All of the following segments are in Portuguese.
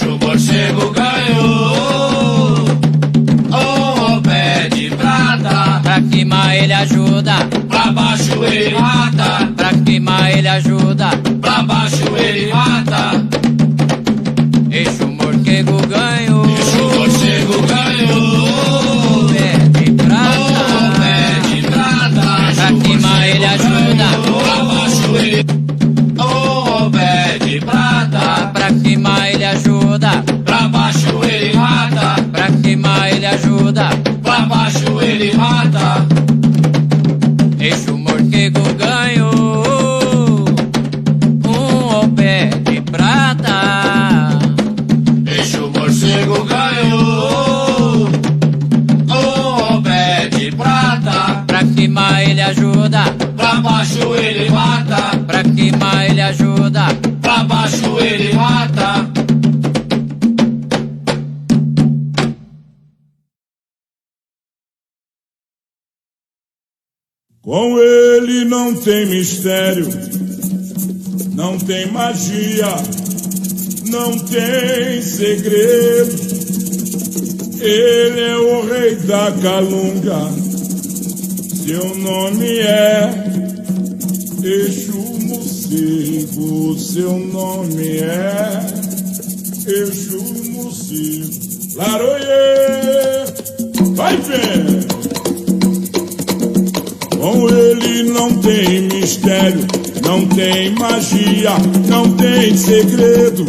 o morcego ganhou um pé de prata. Pra queimar ele ajuda, Pra baixo ele mata, pra queimar ele ajuda. pra baixo ele mata. Eixo morcego ganhou, O morcego ganhou pé de um prata. pé de prata. Pra queimar ele ajuda, Pra baixo ele um pé de prata. pra queimar ele ajuda. Pra baixo ele mata, Pra queimar ele ajuda. pra baixo ele mata. Eixo morcego ganhou um pé de prata. Eixo morcego ganhou um pé de prata. Pra queimar ele ajuda, Pra baixo ele mata, pra queimar ele ajuda. pra baixo ele mata. Com ele não tem mistério, não tem magia, não tem segredo. Ele é o rei da calunga, seu nome é Exu Morcego, seu nome é Exu Morcego. Laroie, vai ver! Com ele não tem mistério, não tem magia, não tem segredo.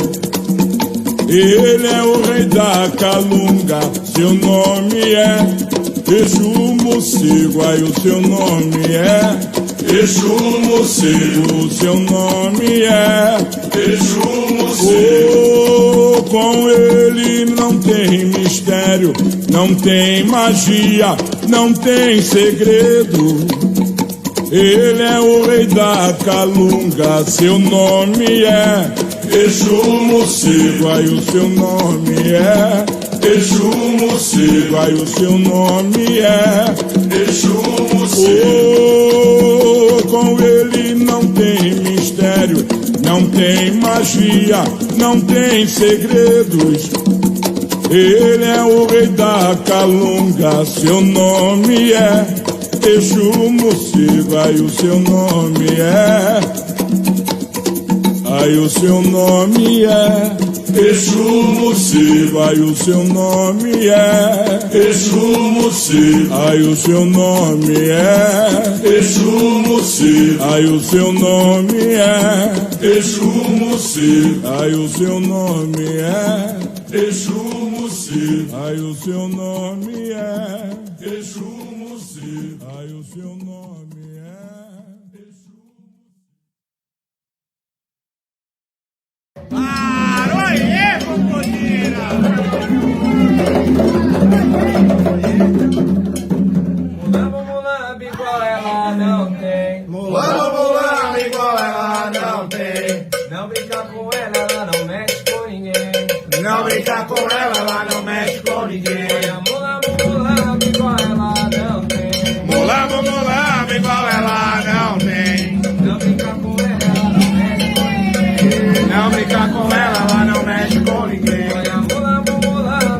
Ele é o rei da calunga, seu nome é Exu Morcego. Aí o seu nome é Exu Morcego, seu nome é Exu Morcego. Oh, com ele não tem mistério, não tem magia, não tem segredo. Ele é o rei da calunga, seu nome é Exu Morcego. Aí o seu nome é Exu Morcego. Aí o seu nome é Exu Morcego. Oh, com ele não tem mistério, não tem magia, não tem segredos. Ele é o rei da calunga, seu nome é Exu Morcego. Aí o seu nome é, aí o seu nome é Exu Morcego. Aí o seu nome é Exu Morcego. Aí o seu nome é Exu Morcego. Aí o seu nome é Exu Morcego. Aí o seu nome é Exu Morcego. Aí o seu nome é Exu Morcego. Aí o seu nome é Exu. Aroie, companheira! Mulambo, igual ela não tem. Mulambo, igual ela não tem. Não brinca com ela, ela não mexe com ninguém. Não brinca com ela, ela não mexe com ninguém. Mulambo, igual ela não tem. Mulambo, igual ela não tem. Não brinca com ela, ela não mexe com ninguém. Não brinca com ela, ela não mexe com ninguém. Mulambo,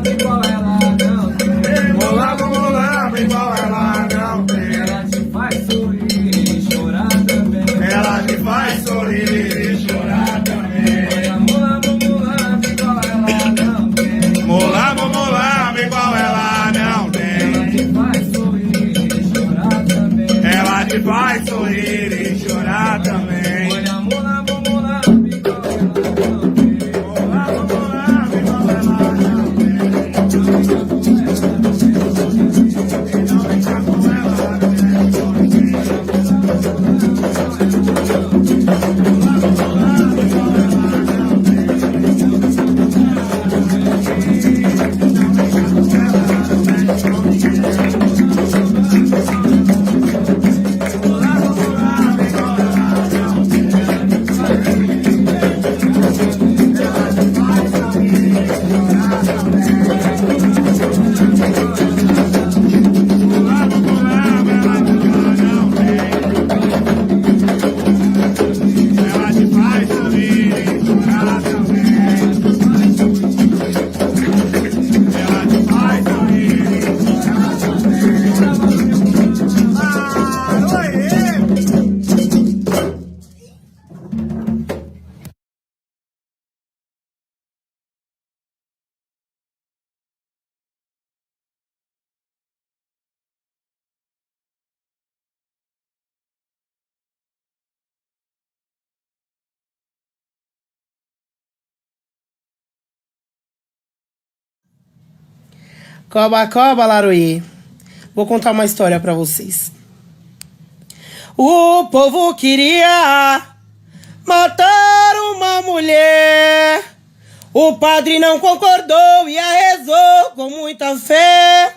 igual ela não tem. Mulambo, igual ela não tem. Ela te faz sorrir e chorar também. Ela te faz sorrir e chorar também. Mulambo, igual ela não tem. Mulambo, igual ela não tem. Ela te faz sorrir e chorar também. Ela te faz sorrir e chorar também. Olha, mulambo, igual ela não tem. Mulambo, igual ela não tem. Coba, coba, Laroê. Vou contar uma história pra vocês. O povo queria matar uma mulher. O padre não concordou e a rezou com muita fé.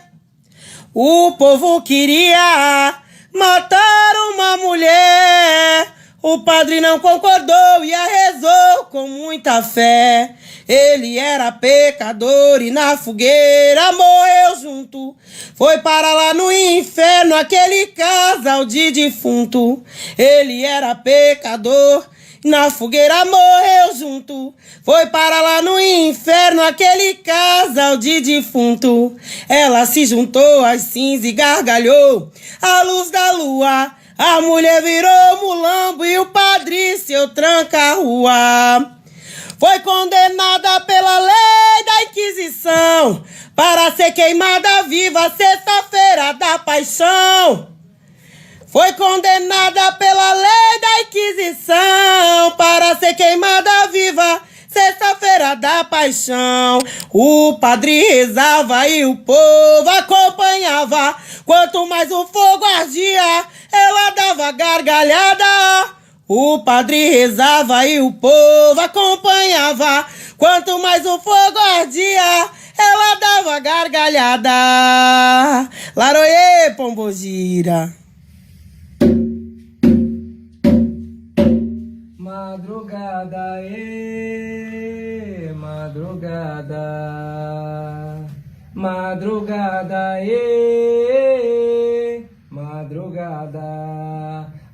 O povo queria matar uma mulher. O padre não concordou e a rezou com muita fé. Ele era pecador e na fogueira morreu junto. Foi para lá no inferno aquele casal de defunto. Ele era pecador e na fogueira morreu junto. Foi para lá no inferno aquele casal de defunto. Ela se juntou às cinzas e gargalhou à luz da lua. A mulher virou mulambo e o padre seu tranca-rua. Foi condenada pela lei da Inquisição para ser queimada viva sexta-feira da paixão. Foi condenada pela lei da Inquisição para ser queimada viva sexta-feira da paixão. O padre rezava e o povo acompanhava. Quanto mais o fogo ardia, ela dava gargalhada. O padre rezava e o povo acompanhava. Quanto mais o fogo ardia, ela dava gargalhada. Laroê, Pombogira. Madrugada, madrugada. Madrugada, madrugada.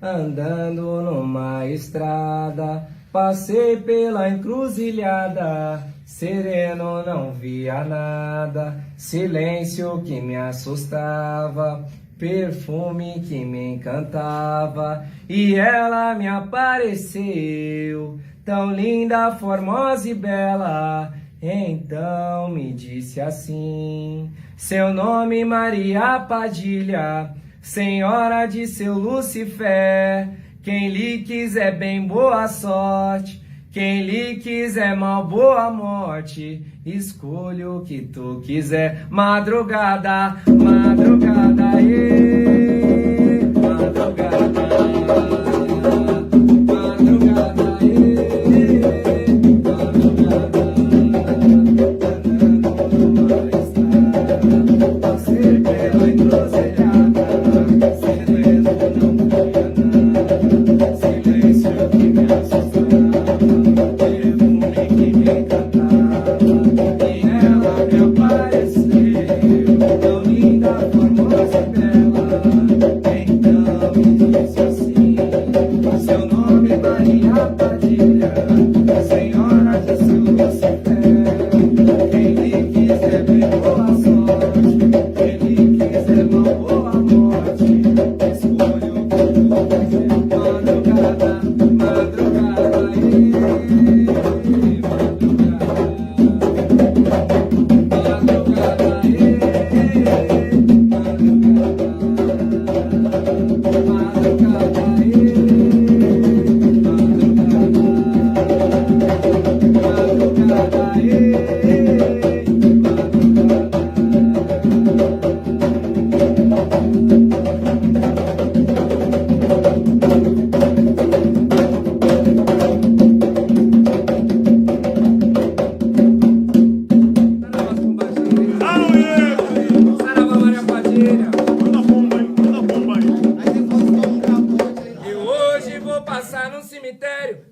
Andando numa estrada, passei pela encruzilhada. Sereno, não via nada. Silêncio que me assustava. Perfume que me encantava. E ela me apareceu, tão linda, formosa e bela. Então me disse assim: seu nome Maria Padilha, senhora de seu Lucifer. Quem lhe quiser bem, boa sorte. Quem lhe quiser mal, boa morte. Escolha o que tu quiser. Madrugada, madrugada, madrugada.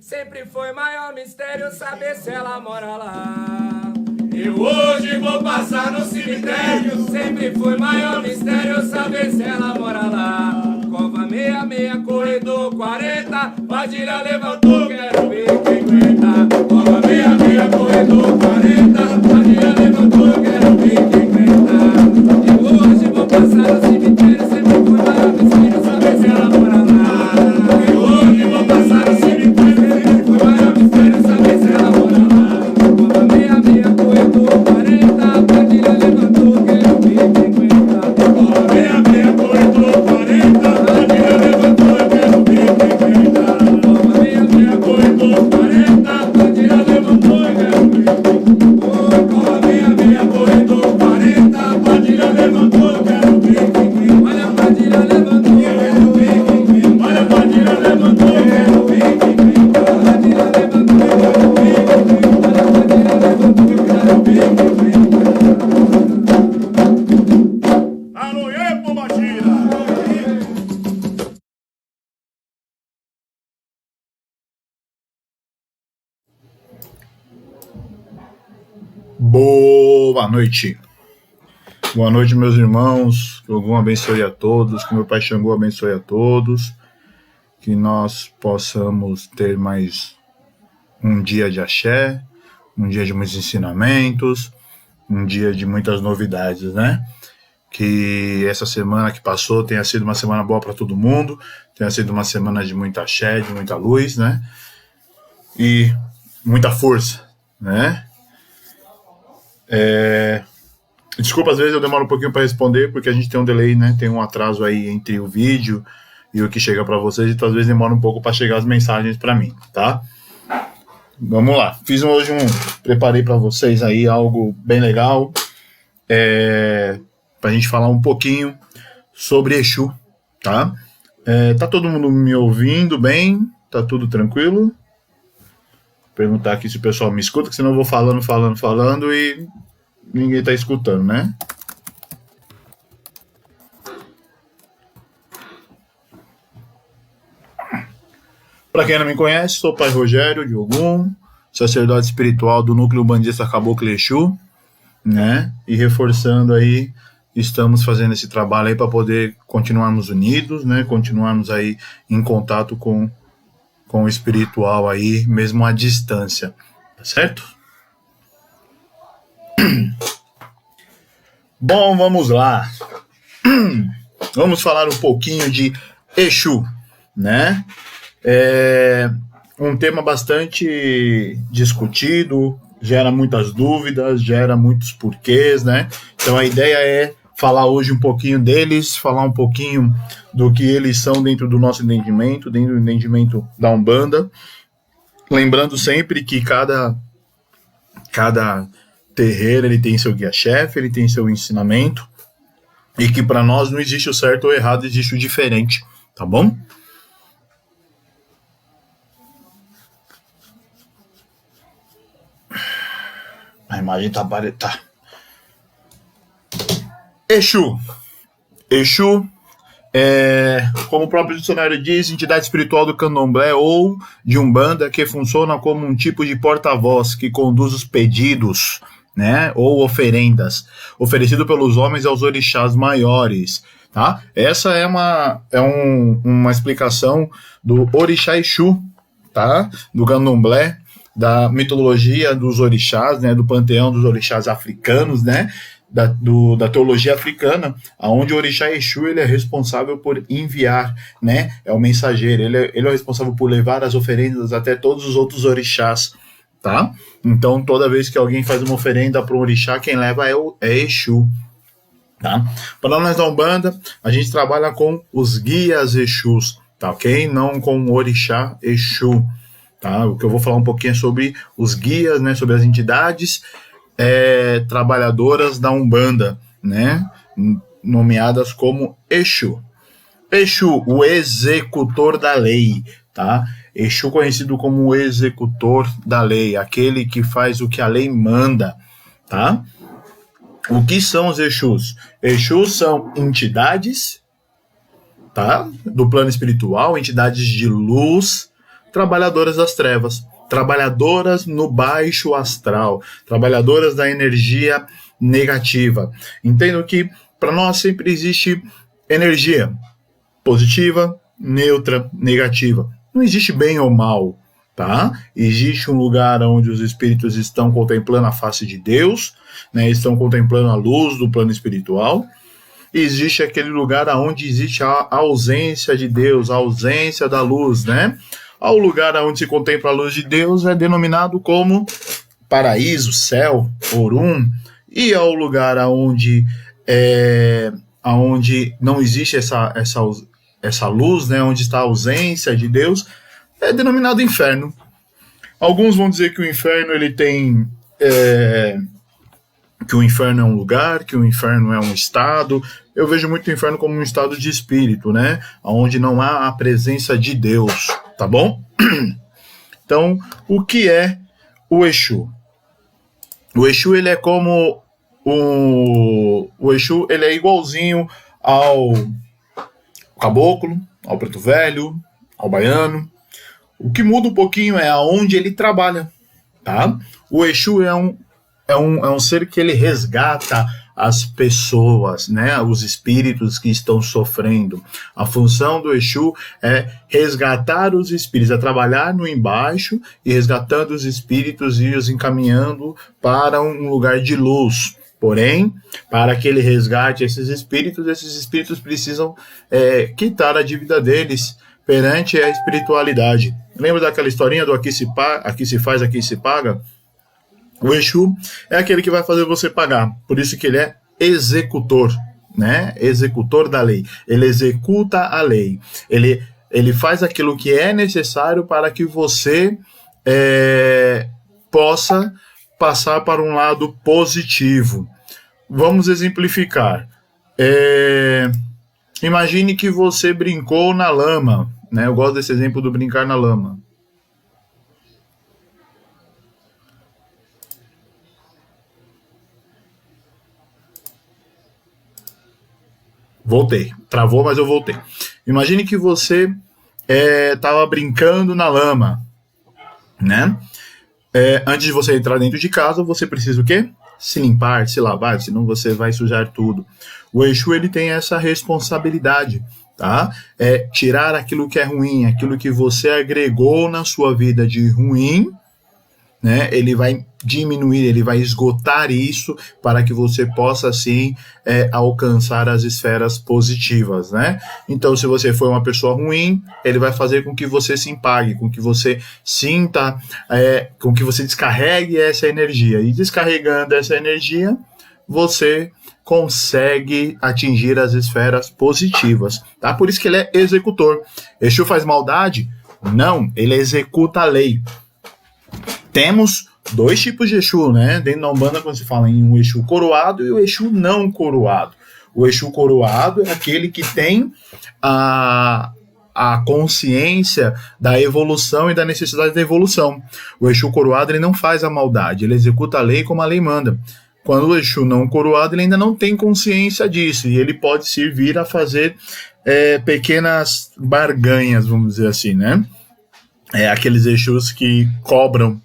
Sempre foi maior mistério saber se ela mora lá. Eu hoje vou passar no cemitério. Sempre foi maior mistério saber se ela mora lá. Cova 66, corredor 40. Padilha levantou, quero ver quem aguenta. Cova 66, corredor 40. Padilha levantou, quero ver quem aguenta. Eu hoje vou passar no cemitério. Sempre foi maior mistério saber se ela mora lá. Eu hoje vou passar no cemitério. Mistério saber se ela mora lá. Cova 66, corredor 40. Padilha levantou, quero ver quem aguenta. Cova 66, corredor 40. Padilha levantou, eu quero ver quem aguenta. Cova 66, corredor Boa noite. Boa noite, meus irmãos. Que Ogum abençoe a todos. Que meu Pai Xangô abençoe a todos. Que nós possamos ter mais um dia de axé, um dia de muitos ensinamentos, um dia de muitas novidades, né? Que essa semana que passou tenha sido uma semana boa para todo mundo, tenha sido uma semana de muita axé, de muita luz, né? E muita força, né? Desculpa, às vezes eu demoro um pouquinho para responder, porque a gente tem um delay, né? Tem um atraso aí entre o vídeo e o que chega para vocês, então às vezes demora um pouco para chegar as mensagens para mim, tá? Vamos lá. Preparei para vocês aí algo bem legal, pra gente falar um pouquinho sobre Exu, tá? Tá todo mundo me ouvindo bem? Tá tudo tranquilo? Perguntar aqui se o pessoal me escuta, que senão eu vou falando e ninguém tá escutando, né? Para quem não me conhece, sou o Pai Rogério de Ogum, sacerdote espiritual do Núcleo Bandista Caboclo Exu, né? E reforçando aí, estamos fazendo esse trabalho aí para poder continuarmos unidos, né? Continuarmos aí em contato com o espiritual aí, mesmo à distância, tá certo? Bom, vamos lá. Vamos falar um pouquinho de Exu, né? Um tema bastante discutido, gera muitas dúvidas, gera muitos porquês, né? Então a ideia é falar hoje um pouquinho deles, falar um pouquinho do que eles são dentro do nosso entendimento, dentro do entendimento da Umbanda. Lembrando sempre que cada terreiro ele tem seu guia-chefe, ele tem seu ensinamento, e que para nós não existe o certo ou errado, existe o diferente, tá bom? A imagem tá. Exu é, como o próprio dicionário diz, entidade espiritual do candomblé ou de Umbanda que funciona como um tipo de porta-voz que conduz os pedidos, né, ou oferendas, oferecido pelos homens aos orixás maiores, tá? Essa é uma explicação do orixá Exu, tá? Do candomblé, da mitologia dos orixás, né, do panteão dos orixás africanos, né, da teologia africana, onde o orixá Exu ele é responsável por enviar, né, é o mensageiro, ele é o responsável por levar as oferendas até todos os outros orixás, tá? Então, toda vez que alguém faz uma oferenda para um orixá, quem leva é Exu, tá? Para nós da Umbanda, a gente trabalha com os guias Exus, tá ok? Não com o orixá Exu. Tá? O que eu vou falar um pouquinho é sobre os guias, né, sobre as entidades trabalhadoras da Umbanda, né, nomeadas como Exu. Exu, o executor da lei, tá? Exu conhecido como o executor da lei, aquele que faz o que a lei manda, tá? O que são os Exus? Exus são entidades, tá, do plano espiritual, entidades de luz, trabalhadoras das trevas, trabalhadoras no baixo astral, trabalhadoras da energia negativa. Entendo que para nós sempre existe energia positiva, neutra, negativa. Não existe bem ou mal, tá? Existe um lugar onde os espíritos estão contemplando a face de Deus, né? Estão contemplando a luz do plano espiritual. E existe aquele lugar onde existe a ausência de Deus, a ausência da luz, né? Ao lugar onde se contempla a luz de Deus é denominado como paraíso, céu, Orum, e ao lugar onde não existe essa luz, né, onde está a ausência de Deus, é denominado inferno. Alguns vão dizer que o inferno ele tem que o inferno é um lugar, que o inferno é um estado. Eu vejo muito o inferno como um estado de espírito, né, onde não há a presença de Deus. Tá bom? Então, o que é o Exu? O Exu, ele é como o Exu, ele é igualzinho ao caboclo, ao preto velho, ao baiano. O que muda um pouquinho é aonde ele trabalha, tá? O Exu é é um ser que ele resgata as pessoas, né, os espíritos que estão sofrendo. A função do Exu é resgatar os espíritos, é trabalhar no embaixo e resgatando os espíritos e os encaminhando para um lugar de luz. Porém, para que ele resgate esses espíritos precisam quitar a dívida deles perante a espiritualidade. Lembra daquela historinha do aqui se faz, aqui se paga? O Exu é aquele que vai fazer você pagar. Por isso que ele é executor, né? Executor da lei. Ele executa a lei. Ele faz aquilo que é necessário para que você possa passar para um lado positivo. Vamos exemplificar. Imagine que você brincou na lama, né? Eu gosto desse exemplo do brincar na lama. Voltei. Travou, mas eu voltei. Imagine que você estava brincando na lama, né? Antes de você entrar dentro de casa, você precisa o quê? Se limpar, se lavar, senão você vai sujar tudo. O Exu, ele tem essa responsabilidade, tá? Tirar aquilo que é ruim, aquilo que você agregou na sua vida de ruim, né? Ele vai diminuir, ele vai esgotar isso para que você possa, assim, alcançar as esferas positivas, né? Então, se você for uma pessoa ruim, ele vai fazer com que você se empague, com que você sinta, com que você descarregue essa energia. E descarregando essa energia, você consegue atingir as esferas positivas, tá? Por isso que ele é executor. Exu faz maldade? Não, ele executa a lei. Temos dois tipos de Exu, né? Dentro da Umbanda, quando se fala em um Exu coroado e o Exu não coroado. O Exu coroado é aquele que tem a consciência da evolução e da necessidade da evolução. O Exu coroado, ele não faz a maldade, ele executa a lei como a lei manda. Quando o Exu não coroado, ele ainda não tem consciência disso, e ele pode servir a fazer pequenas barganhas, vamos dizer assim, né? Aqueles Exus que cobram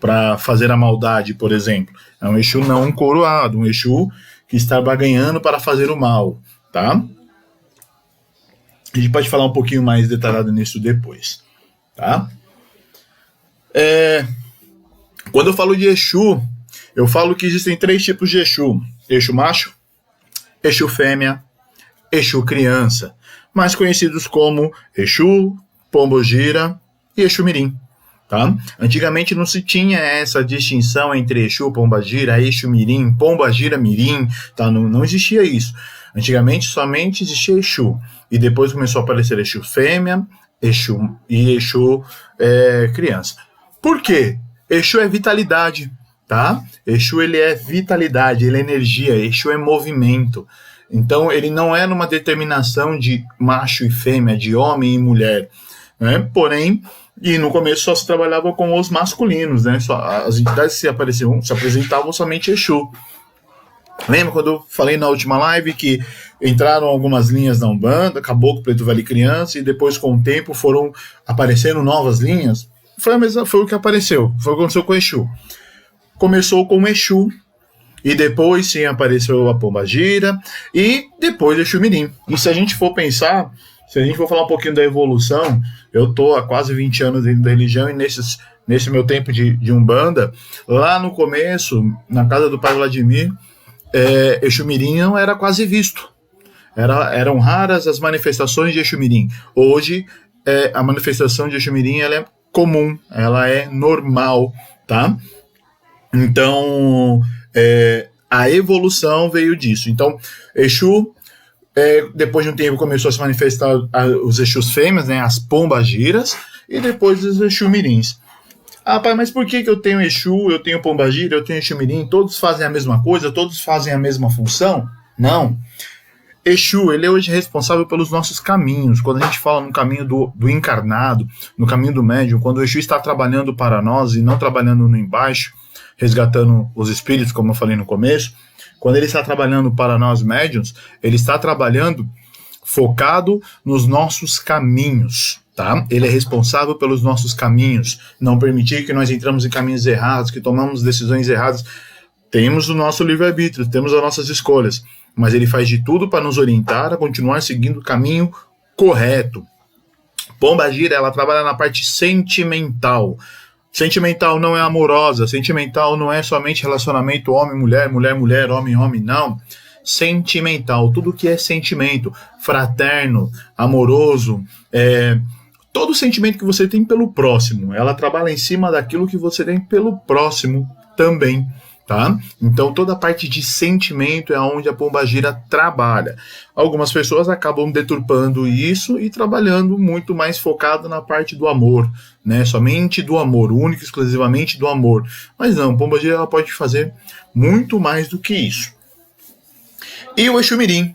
para fazer a maldade, por exemplo. É um Exu não coroado, um Exu que está barganhando para fazer o mal, tá? A gente pode falar um pouquinho mais detalhado nisso depois, tá? Quando eu falo de Exu, eu falo que existem 3 tipos de Exu: Exu macho, Exu fêmea, Exu criança, mais conhecidos como Exu, Pombogira e Exu mirim. Tá? Antigamente não se tinha essa distinção entre Exu, Pombagira, Exu mirim, Pombagira mirim, tá? Não existia isso. Antigamente somente existia Exu, e depois começou a aparecer Exu fêmea, Exu e Exu criança. Por quê? Exu é vitalidade, tá? Exu, ele é vitalidade, ele é energia, Exu é movimento. Então ele não é numa determinação de macho e fêmea, de homem e mulher, né? Porém, e no começo só se trabalhava com os masculinos, né? As entidades se apresentavam somente Exu. Lembra quando eu falei na última live que entraram algumas linhas da Umbanda, Caboclo, Preto Velho e Criança, e depois com o tempo foram aparecendo novas linhas? Foi o que apareceu, foi o que aconteceu com o Exu. Começou com o Exu, e depois sim apareceu a Pombagira, e depois Exu mirim. E se a gente for pensar, se a gente for falar um pouquinho da evolução, eu tô há quase 20 anos dentro da religião, e nesse meu tempo de Umbanda, lá no começo, na casa do pai Vladimir, Exu mirim não era quase visto. Eram raras as manifestações de Exu mirim. Hoje, a manifestação de Exu mirim, ela é comum, ela é normal, tá? Então, a evolução veio disso. Então, Exu, depois de um tempo, começou a se manifestar os Exus fêmeas, né, as Pombagiras, e depois os Exu mirins. Ah, pai, mas por que eu tenho Exu, eu tenho Pombagira, eu tenho Exu mirim, todos fazem a mesma coisa, todos fazem a mesma função? Não. Exu, ele é hoje responsável pelos nossos caminhos. Quando a gente fala no caminho do encarnado, no caminho do médium, quando o Exu está trabalhando para nós e não trabalhando no embaixo, resgatando os espíritos, como eu falei no começo, quando ele está trabalhando para nós médiuns, ele está trabalhando focado nos nossos caminhos, tá? Ele é responsável pelos nossos caminhos, não permitir que nós entramos em caminhos errados, que tomamos decisões erradas. temos o nosso livre-arbítrio, temos as nossas escolhas, mas ele faz de tudo para nos orientar a continuar seguindo o caminho correto. Pombagira, ela trabalha na parte sentimental. Sentimental não é amorosa, sentimental não é somente relacionamento homem-mulher, mulher-mulher, homem-homem, não. Sentimental, tudo que é sentimento, fraterno, amoroso, todo sentimento que você tem pelo próximo, ela trabalha em cima daquilo que você tem pelo próximo também, tá? Então toda a parte de sentimento é onde a pombagira trabalha. Algumas pessoas acabam deturpando isso e trabalhando muito mais focado na parte do amor, né? Somente do amor, único e exclusivamente do amor. Mas não, a pombagira ela pode fazer muito mais do que isso. E o Exu Mirim.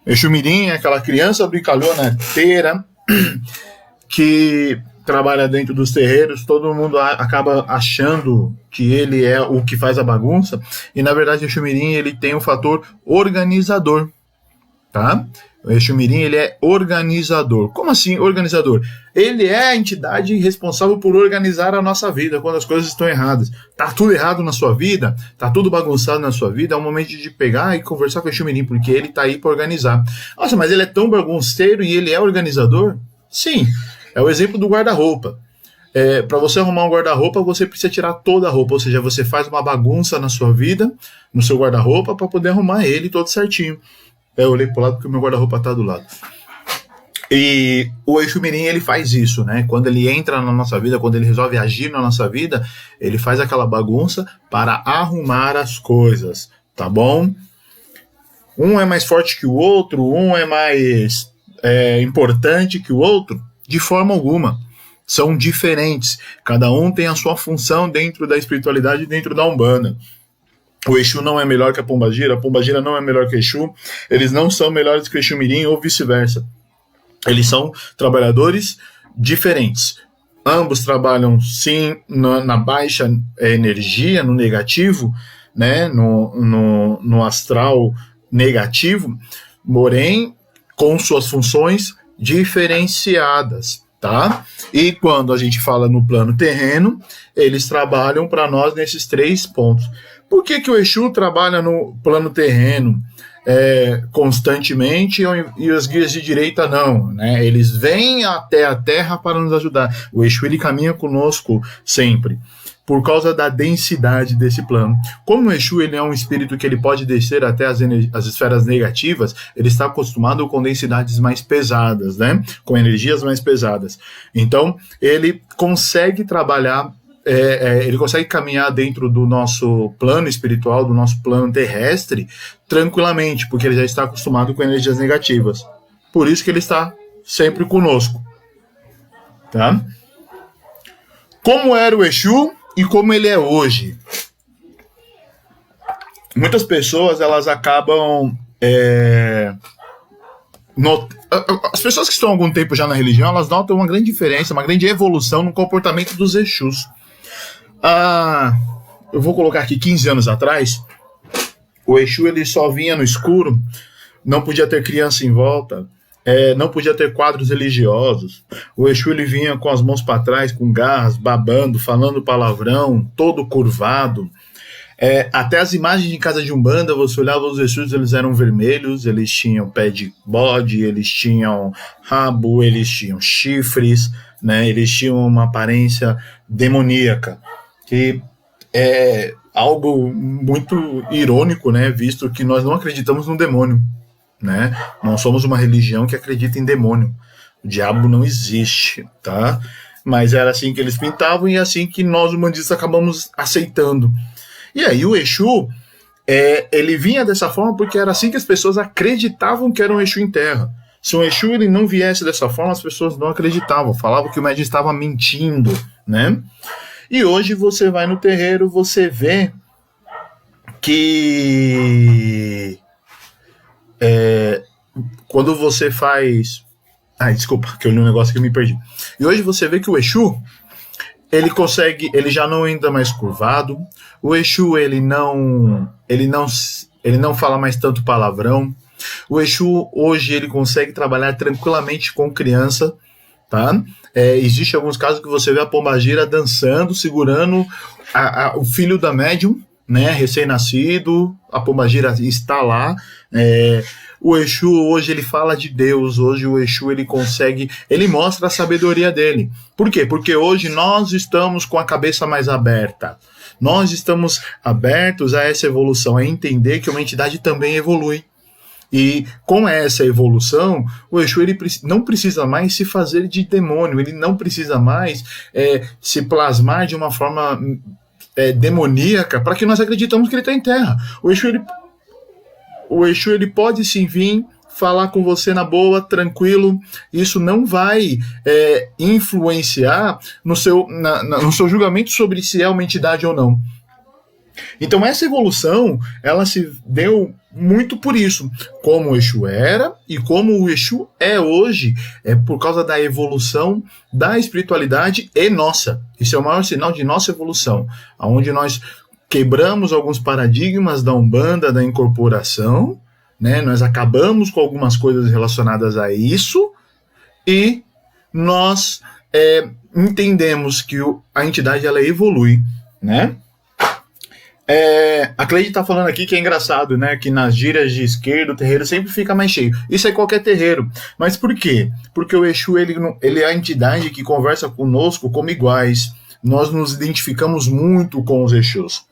Exu Mirim é aquela criança brincalhona inteira que trabalha dentro dos terreiros, todo mundo acaba achando que ele é o que faz a bagunça, e na verdade o Exu Mirim ele tem um fator organizador, tá? O Exu Mirim ele é organizador. Como assim organizador? Ele é a entidade responsável por organizar a nossa vida quando as coisas estão erradas. Tá tudo errado na sua vida? Tá tudo bagunçado na sua vida? É o momento de pegar e conversar com o Exu Mirim, porque ele tá aí para organizar. Nossa, mas ele é tão bagunceiro e ele é organizador? Sim, é o exemplo do guarda-roupa. Para você arrumar um guarda-roupa, você precisa tirar toda a roupa, ou seja, você faz uma bagunça na sua vida, no seu guarda-roupa, para poder arrumar ele todo certinho. Eu olhei pro lado porque o meu guarda-roupa tá do lado. E o Exu Mirim, ele faz isso, né? Quando ele entra na nossa vida, quando ele resolve agir na nossa vida, ele faz aquela bagunça para arrumar as coisas, tá bom? Um é mais forte que o outro, um é mais importante que o outro, de forma alguma. São diferentes. Cada um tem a sua função dentro da espiritualidade, dentro da Umbanda. O Exu não é melhor que a pombagira não é melhor que o Exu, eles não são melhores que o Exu Mirim ou vice-versa. Eles são trabalhadores diferentes. Ambos trabalham sim na baixa energia, no negativo, né, no astral negativo, porém com suas funções diferenciadas, tá? E quando a gente fala no plano terreno, eles trabalham para nós nesses 3 pontos. Por que o Exu trabalha no plano terreno constantemente e os guias de direita não, né? Eles vêm até a Terra para nos ajudar. O Exu ele caminha conosco sempre, por causa da densidade desse plano. Como o Exu ele é um espírito que ele pode descer até as esferas negativas, ele está acostumado com densidades mais pesadas, né? Com energias mais pesadas. Então, ele consegue trabalhar, ele consegue caminhar dentro do nosso plano espiritual, do nosso plano terrestre, tranquilamente, porque ele já está acostumado com energias negativas. Por isso que ele está sempre conosco. Tá? Como era o Exu e como ele é hoje? Muitas pessoas, elas acabam... As pessoas que estão há algum tempo já na religião, elas notam uma grande diferença, uma grande evolução no comportamento dos Exus. Eu vou colocar aqui 15 anos atrás, o Exu ele só vinha no escuro, não podia ter criança em volta, não podia ter quadros religiosos. O Exu ele vinha com as mãos para trás, com garras, babando, falando palavrão, todo curvado. Até as imagens de casa de Umbanda, você olhava os Exus, eles eram vermelhos, eles tinham pé de bode, eles tinham rabo, eles tinham chifres, né? Eles tinham uma aparência demoníaca, que é algo muito irônico, né? Visto que nós não acreditamos no demônio, né? Não somos uma religião que acredita em demônio. O diabo não existe, tá? Mas era assim que eles pintavam e assim que nós humanistas acabamos aceitando. E aí o Exu, ele vinha dessa forma porque era assim que as pessoas acreditavam que era um Exu em terra. Se um Exu ele não viesse dessa forma, as pessoas não acreditavam, falavam que o médium estava mentindo, né? E hoje você vai no terreiro, você vê que quando você faz... desculpa, que eu li um negócio que eu me perdi. E hoje você vê que o Exu, ele já não anda mais curvado. O Exu, ele não fala mais tanto palavrão. O Exu, hoje, ele consegue trabalhar tranquilamente com criança, tá? Existe alguns casos que você vê a pombagira dançando, segurando o filho da médium, né, recém-nascido, a pombagira está lá. O Exu hoje ele fala de Deus, hoje o Exu ele mostra a sabedoria dele. Por quê? Porque hoje nós estamos com a cabeça mais aberta. Nós estamos abertos a essa evolução, a entender que uma entidade também evolui. E com essa evolução, o Exu ele não precisa mais se fazer de demônio, ele não precisa mais se plasmar de uma forma demoníaca para que nós acreditamos que ele está em terra. O Exu ele pode sim vir falar com você na boa, tranquilo. Isso não vai influenciar no seu julgamento sobre se é uma entidade ou não. Então essa evolução, ela se deu muito por isso. Como o Exu era e como o Exu é hoje, é por causa da evolução da espiritualidade e nossa. Isso é o maior sinal de nossa evolução, onde nós quebramos alguns paradigmas da Umbanda, da incorporação, né? Nós acabamos com algumas coisas relacionadas a isso e nós entendemos que a entidade ela evolui, né? A Cleide tá falando aqui que é engraçado, né? Que nas gírias de esquerda o terreiro sempre fica mais cheio. Isso é qualquer terreiro. Mas por quê? Porque o Exu ele é a entidade que conversa conosco como iguais. Nós nos identificamos muito com os Exus.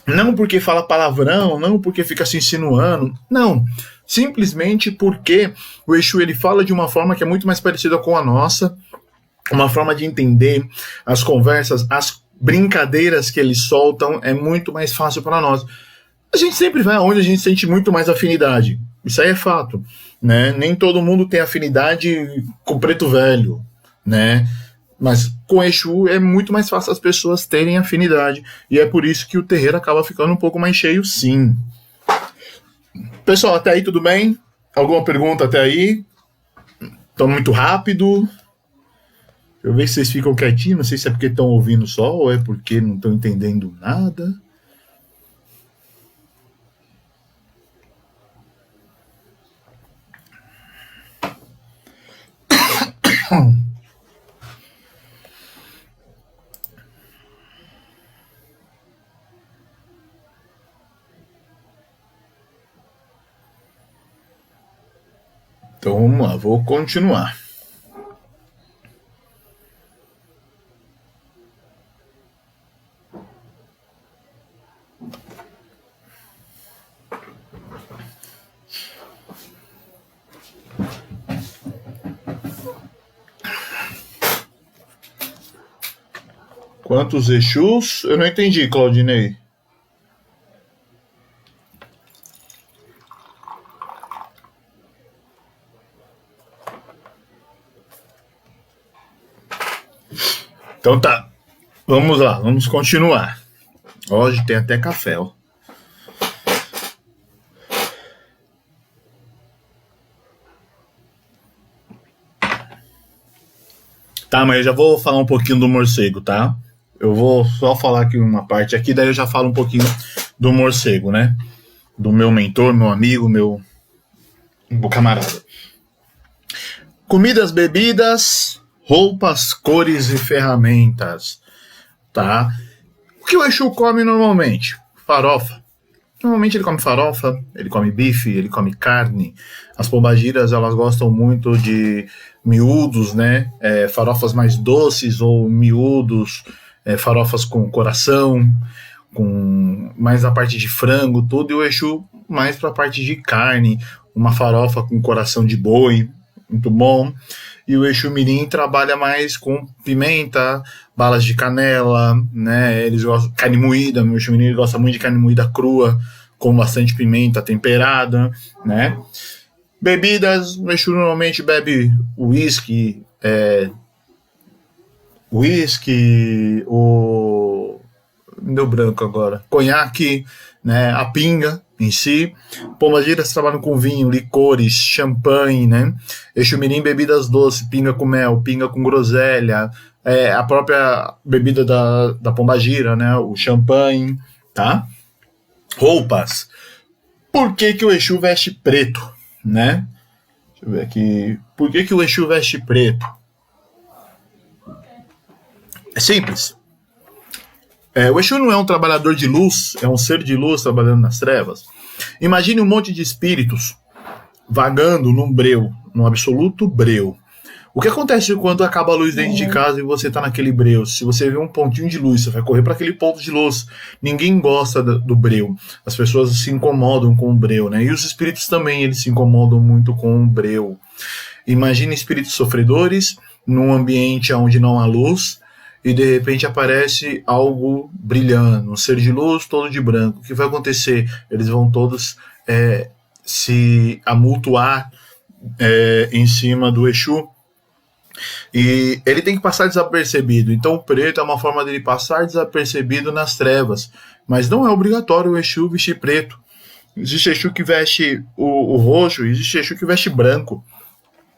Não porque fala palavrão, não porque fica se insinuando, não. Simplesmente porque o Exu ele fala de uma forma que é muito mais parecida com a nossa, uma forma de entender as conversas, as brincadeiras que eles soltam é muito mais fácil para nós. A gente sempre vai aonde a gente sente muito mais afinidade. Isso aí é fato, né? Nem todo mundo tem afinidade com preto velho, né? Mas com Exu é muito mais fácil as pessoas terem afinidade. E é por isso que o terreiro acaba ficando um pouco mais cheio, sim. Pessoal, até aí tudo bem? Alguma pergunta até aí? Tô muito rápido? Eu vejo se vocês ficam quietinhos, não sei se é porque estão ouvindo só ou é porque não estão entendendo nada. Então vamos lá, vou continuar. Quantos Exus? Eu não entendi, Claudinei. Então tá, vamos lá, vamos continuar. Hoje tem até café, ó. Tá, mas eu já vou falar um pouquinho do morcego, tá? Eu vou só falar aqui uma parte aqui, daí eu já falo um pouquinho do morcego, né? Do meu mentor, meu amigo, meu camarada. Comidas, bebidas, roupas, cores e ferramentas, tá? O que o Exu come normalmente? Farofa. Normalmente ele come farofa, ele come bife, ele come carne. As pombagiras, elas gostam muito de miúdos, né? Farofas mais doces ou miúdos, farofas com coração, com mais a parte de frango, tudo. E o Exu mais para a parte de carne, uma farofa com coração de boi, muito bom. E o Exu Mirim trabalha mais com pimenta, balas de canela, né? Eles gostam de carne moída. O Exu Mirim gosta muito de carne moída crua, com bastante pimenta temperada, né? Bebidas, o Exu normalmente bebe uísque, me deu branco agora, conhaque, né? A pinga em si. Pombagiras trabalham com vinho, licores, champanhe, né? Exu Mirim, bebidas doces, pinga com mel, pinga com groselha, a própria bebida da pombagira, né? O champanhe, tá? Roupas. Por que o Exu veste preto, né? Deixa eu ver aqui. Por que o Exu veste preto? É simples. O Exu não é um trabalhador de luz, é um ser de luz trabalhando nas trevas. Imagine um monte de espíritos vagando num breu, num absoluto breu. O que acontece quando acaba a luz dentro de casa e você tá naquele breu? Se você vê um pontinho de luz, você vai correr para aquele ponto de luz. Ninguém gosta do breu. As pessoas se incomodam com o breu, né? E os espíritos também, eles se incomodam muito com o breu. Imagine espíritos sofredores num ambiente onde não há luz e de repente aparece algo brilhando, um ser de luz todo de branco. O que vai acontecer? Eles vão todos se amultuar em cima do Exu. E ele tem que passar desapercebido. Então o preto é uma forma dele passar desapercebido nas trevas. Mas não é obrigatório o Exu vestir preto. Existe Exu que veste o roxo, existe Exu que veste branco.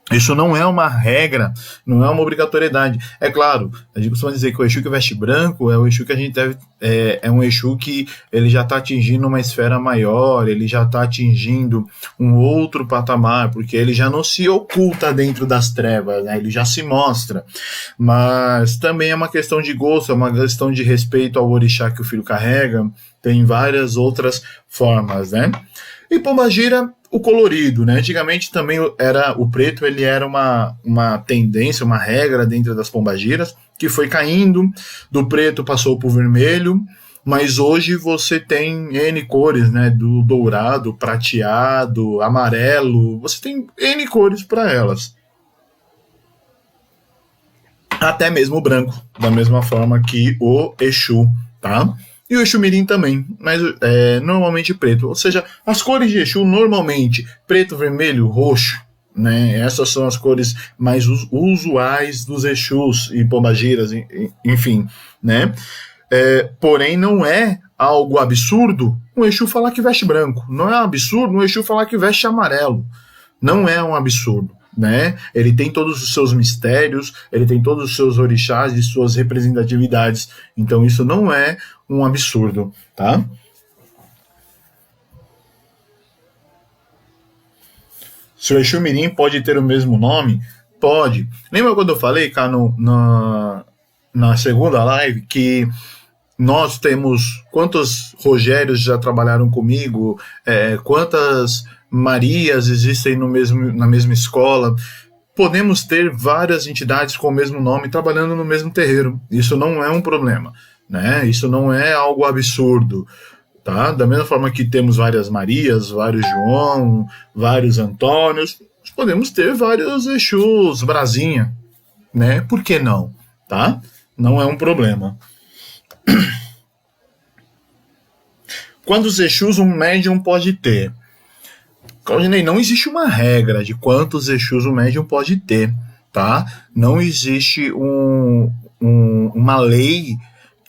Isso não é uma regra, não é uma obrigatoriedade. É claro, a gente costuma dizer que o Exu que veste branco é o Exu que a gente deve. É um Exu que ele já está atingindo uma esfera maior, ele já está atingindo um outro patamar, porque ele já não se oculta dentro das trevas, né? Ele já se mostra. Mas também é uma questão de gosto, é uma questão de respeito ao orixá que o filho carrega, tem várias outras formas, né? E Pombagira, o colorido, né? Antigamente também era o preto, ele era uma tendência, uma regra dentro das pombagiras, que foi caindo, do preto passou para o vermelho, mas hoje você tem N cores, né? Do dourado, prateado, amarelo, você tem N cores para elas. Até mesmo o branco, da mesma forma que o Exu, tá? E o Exu Mirim também, mas normalmente preto. Ou seja, as cores de Exu normalmente preto, vermelho, roxo, né? Essas são as cores mais usuais dos Exus e pombagiras, enfim, né? Porém, não é algo absurdo um Exu falar que veste branco. Não é um absurdo um Exu falar que veste amarelo. Não é um absurdo, né? Ele tem todos os seus mistérios, ele tem todos os seus orixás e suas representatividades. Então isso não é um absurdo, tá? Se o Exu Mirim pode ter o mesmo nome? Pode. Lembra quando eu falei, cá na segunda live, que nós temos quantos Rogérios já trabalharam comigo, quantas Marias existem na mesma escola? Podemos ter várias entidades com o mesmo nome trabalhando no mesmo terreiro. Isso não é um problema, né? Isso não é algo absurdo, tá? Da mesma forma que temos várias Marias, vários João, vários Antônios, podemos ter vários Exus, Brasinha, né? Por que não, tá? Não é um problema. Quantos Exus um médium pode ter? Claudinei, não existe uma regra de quantos Exus o médium pode ter, tá? Não existe uma lei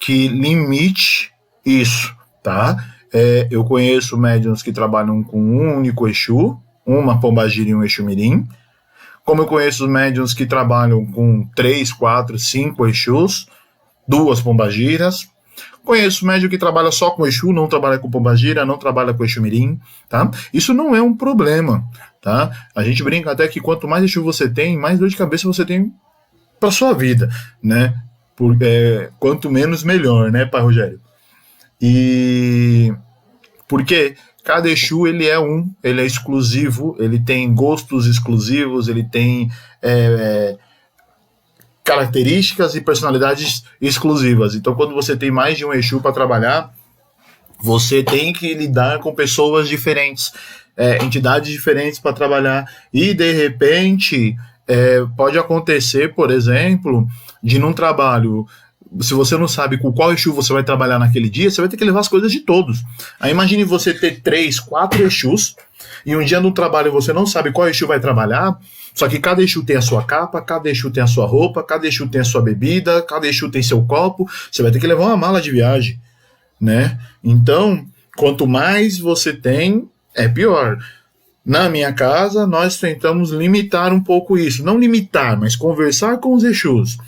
que limite isso, tá? Eu conheço médiums que trabalham com um único Exu, uma pombagira e um Exu Mirim, como eu conheço médiums que trabalham com 3, 4, 5 Exus, 2 pombagiras. Conheço médium que trabalha só com Exu, não trabalha com pombagira, não trabalha com Exu Mirim, tá? Isso não é um problema, tá? A gente brinca até que quanto mais Exu você tem, mais dor de cabeça você tem para sua vida, né? Quanto menos, melhor, né, Pai Rogério? E porque cada Exu ele é exclusivo, ele tem gostos exclusivos, ele tem características e personalidades exclusivas. Então, quando você tem mais de um Exu para trabalhar, você tem que lidar com pessoas diferentes, entidades diferentes para trabalhar. E, de repente, pode acontecer, por exemplo, de num trabalho, se você não sabe com qual Exu você vai trabalhar naquele dia, você vai ter que levar as coisas de todos. Aí imagine você ter 3, 4 Exus, e um dia no trabalho você não sabe qual Exu vai trabalhar, só que cada Exu tem a sua capa, cada Exu tem a sua roupa, cada Exu tem a sua bebida, cada Exu tem seu copo, você vai ter que levar uma mala de viagem, né? Então, quanto mais você tem, é pior. Na minha casa, nós tentamos limitar um pouco isso. Não limitar, mas conversar com os Exus.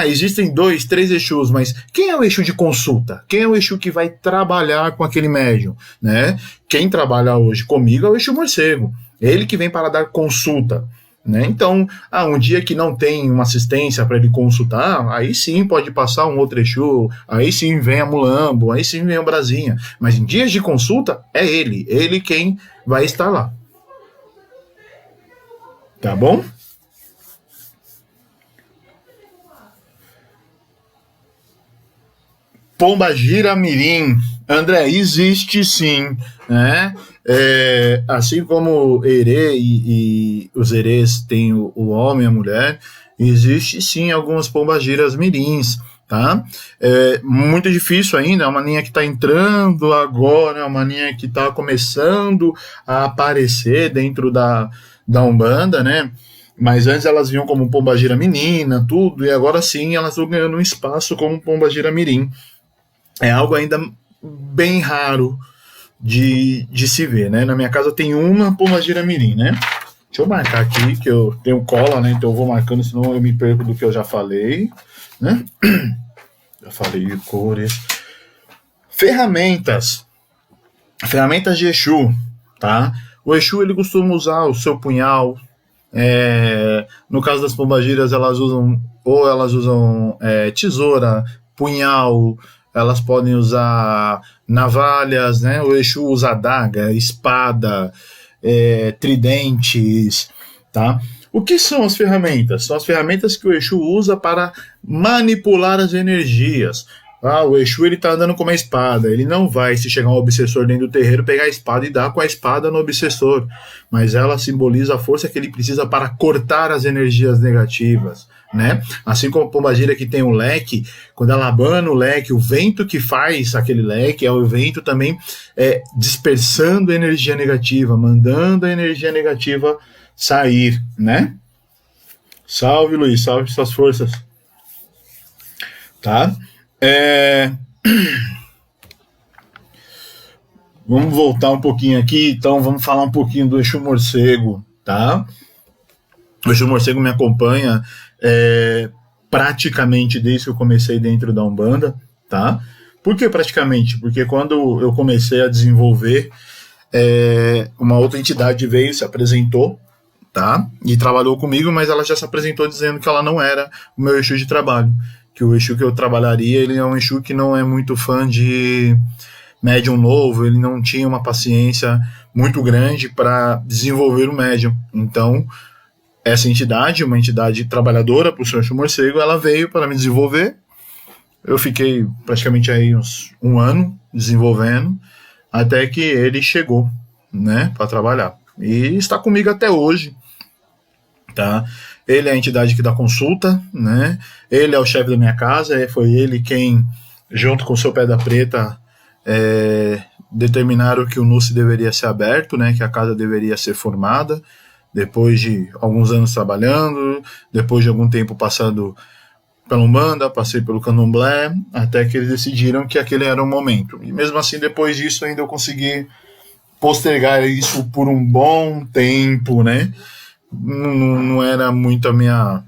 Existem 2, 3 Exus, mas quem é o Exu de consulta? Quem é o Exu que vai trabalhar com aquele médium, né? Quem trabalha hoje comigo é o Exu Morcego. Ele que vem para dar consulta, né? Então, um dia que não tem uma assistência para ele consultar, aí sim pode passar um outro Exu, aí sim vem a Mulambo, aí sim vem a Brasinha. Mas em dias de consulta, é ele quem vai estar lá. Tá bom? Pombagira Mirim, André, existe sim, né? Assim como Herê e os Herês têm o homem e a mulher, existe sim algumas pombagiras mirins, tá? Muito difícil ainda, é uma linha que está entrando agora, é uma linha que está começando a aparecer dentro da Umbanda, né? Mas antes elas vinham como pombagira menina, tudo, e agora sim elas estão ganhando um espaço como pombagira mirim. É algo ainda bem raro de se ver, né? Na minha casa tem uma pombagira mirim, né? Deixa eu marcar aqui, que eu tenho cola, né? Então eu vou marcando, senão eu me perco do que eu já falei, né? Já falei de cores. Ferramentas de Exu, tá? O Exu, ele costuma usar o seu punhal. No caso das pombagiras, elas usam tesoura, punhal, elas podem usar navalhas, né? O Exu usa adaga, espada, tridentes, tá? O que são as ferramentas? São as ferramentas que o Exu usa para manipular as energias. O Exu, ele tá andando com uma espada, ele não vai, se chegar um obsessor dentro do terreiro, pegar a espada e dar com a espada no obsessor, mas ela simboliza a força que ele precisa para cortar as energias negativas, né? Assim como a pombagira que tem o leque, quando ela abana o leque, o vento que faz aquele leque é o vento também dispersando a energia negativa, mandando a energia negativa sair, né? Salve, Luiz, salve suas forças, tá? Vamos voltar um pouquinho aqui, então vamos falar um pouquinho do Exu Morcego, tá? O Exu Morcego me acompanha praticamente desde que eu comecei dentro da Umbanda, tá? Por que praticamente? Porque quando eu comecei a desenvolver, uma outra entidade veio, se apresentou, tá? E trabalhou comigo, mas ela já se apresentou dizendo que ela não era o meu Exu de trabalho, que o Exu que eu trabalharia, ele é um Exu que não é muito fã de médium novo, ele não tinha uma paciência muito grande para desenvolver o médium. Então, essa entidade, uma entidade trabalhadora para o Sr. Exu Morcego, ela veio para me desenvolver. Eu fiquei praticamente aí uns 1 ano desenvolvendo, até que ele chegou, né, para trabalhar. E está comigo até hoje, tá? Ele é a entidade que dá consulta, né? Ele é o chefe da minha casa, foi ele quem, junto com o seu Pedra Preta, determinaram que o NUSSE deveria ser aberto, né? Que a casa deveria ser formada, depois de alguns anos trabalhando, depois de algum tempo passando pela Umbanda, passei pelo Candomblé, até que eles decidiram que aquele era o momento. E mesmo assim, depois disso, ainda eu consegui postergar isso por um bom tempo, né? Não era muito a minha...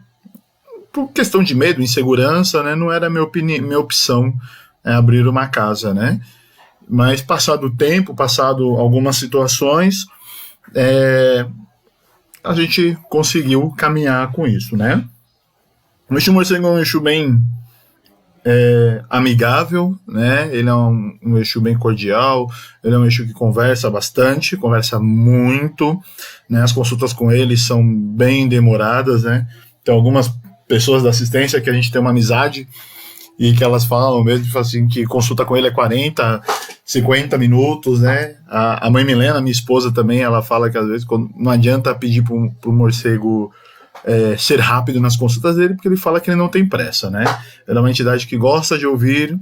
Por questão de medo, insegurança, né? Não era a minha opção abrir uma casa, né? Mas passado o tempo, passado algumas situações, a gente conseguiu caminhar com isso, né? O Exu Morcego é um Exu bem amigável, né? Ele é um Exu bem cordial, ele é um Exu que conversa bastante, conversa muito, né? As consultas com ele são bem demoradas, né? Tem algumas pessoas da assistência que a gente tem uma amizade e que elas falam mesmo assim, que consulta com ele é 40, 50 minutos, né? A mãe Milena, minha esposa também, ela fala que às vezes não adianta pedir pro morcego ser rápido nas consultas dele, porque ele fala que ele não tem pressa, né? Ele é uma entidade que gosta de ouvir,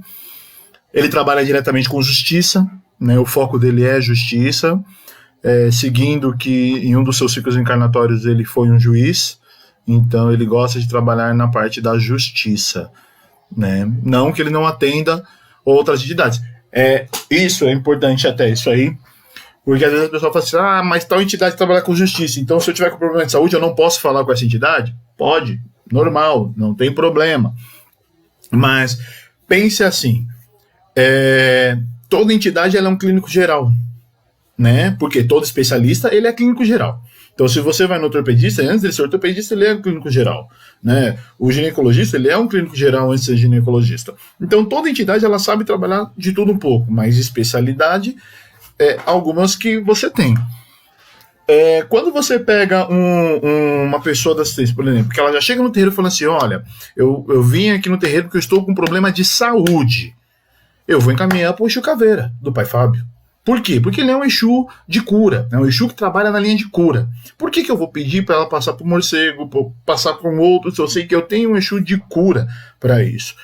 ele trabalha diretamente com justiça, né? O foco dele é justiça, seguindo que em um dos seus ciclos encarnatórios ele foi um juiz, então ele gosta de trabalhar na parte da justiça, né? Não que ele não atenda outras entidades. Isso é importante até, isso aí, porque às vezes a pessoa fala assim, mas tal entidade trabalha com justiça, então se eu tiver com problema de saúde eu não posso falar com essa entidade? Pode, normal, não tem problema. Mas pense assim, toda entidade ela é um clínico geral, né? Porque todo especialista ele é clínico geral. Então Então, se você vai no ortopedista, antes de ser ortopedista, ele é um clínico geral, né? O ginecologista, ele é um clínico geral antes de ser ginecologista. Então, toda entidade, ela sabe trabalhar de tudo um pouco, mas especialidade, algumas que você tem. Quando você pega uma pessoa da assistência, por exemplo, que ela já chega no terreiro falando assim, olha, eu vim aqui no terreiro porque eu estou com um problema de saúde, eu vou encaminhar para o Exu Caveira, do Pai Fábio. Por quê? Porque ele é um Exu de cura, é um Exu que trabalha na linha de cura. Por que eu vou pedir para ela passar por morcego, passar por um outro, se eu sei que eu tenho um Exu de cura para isso?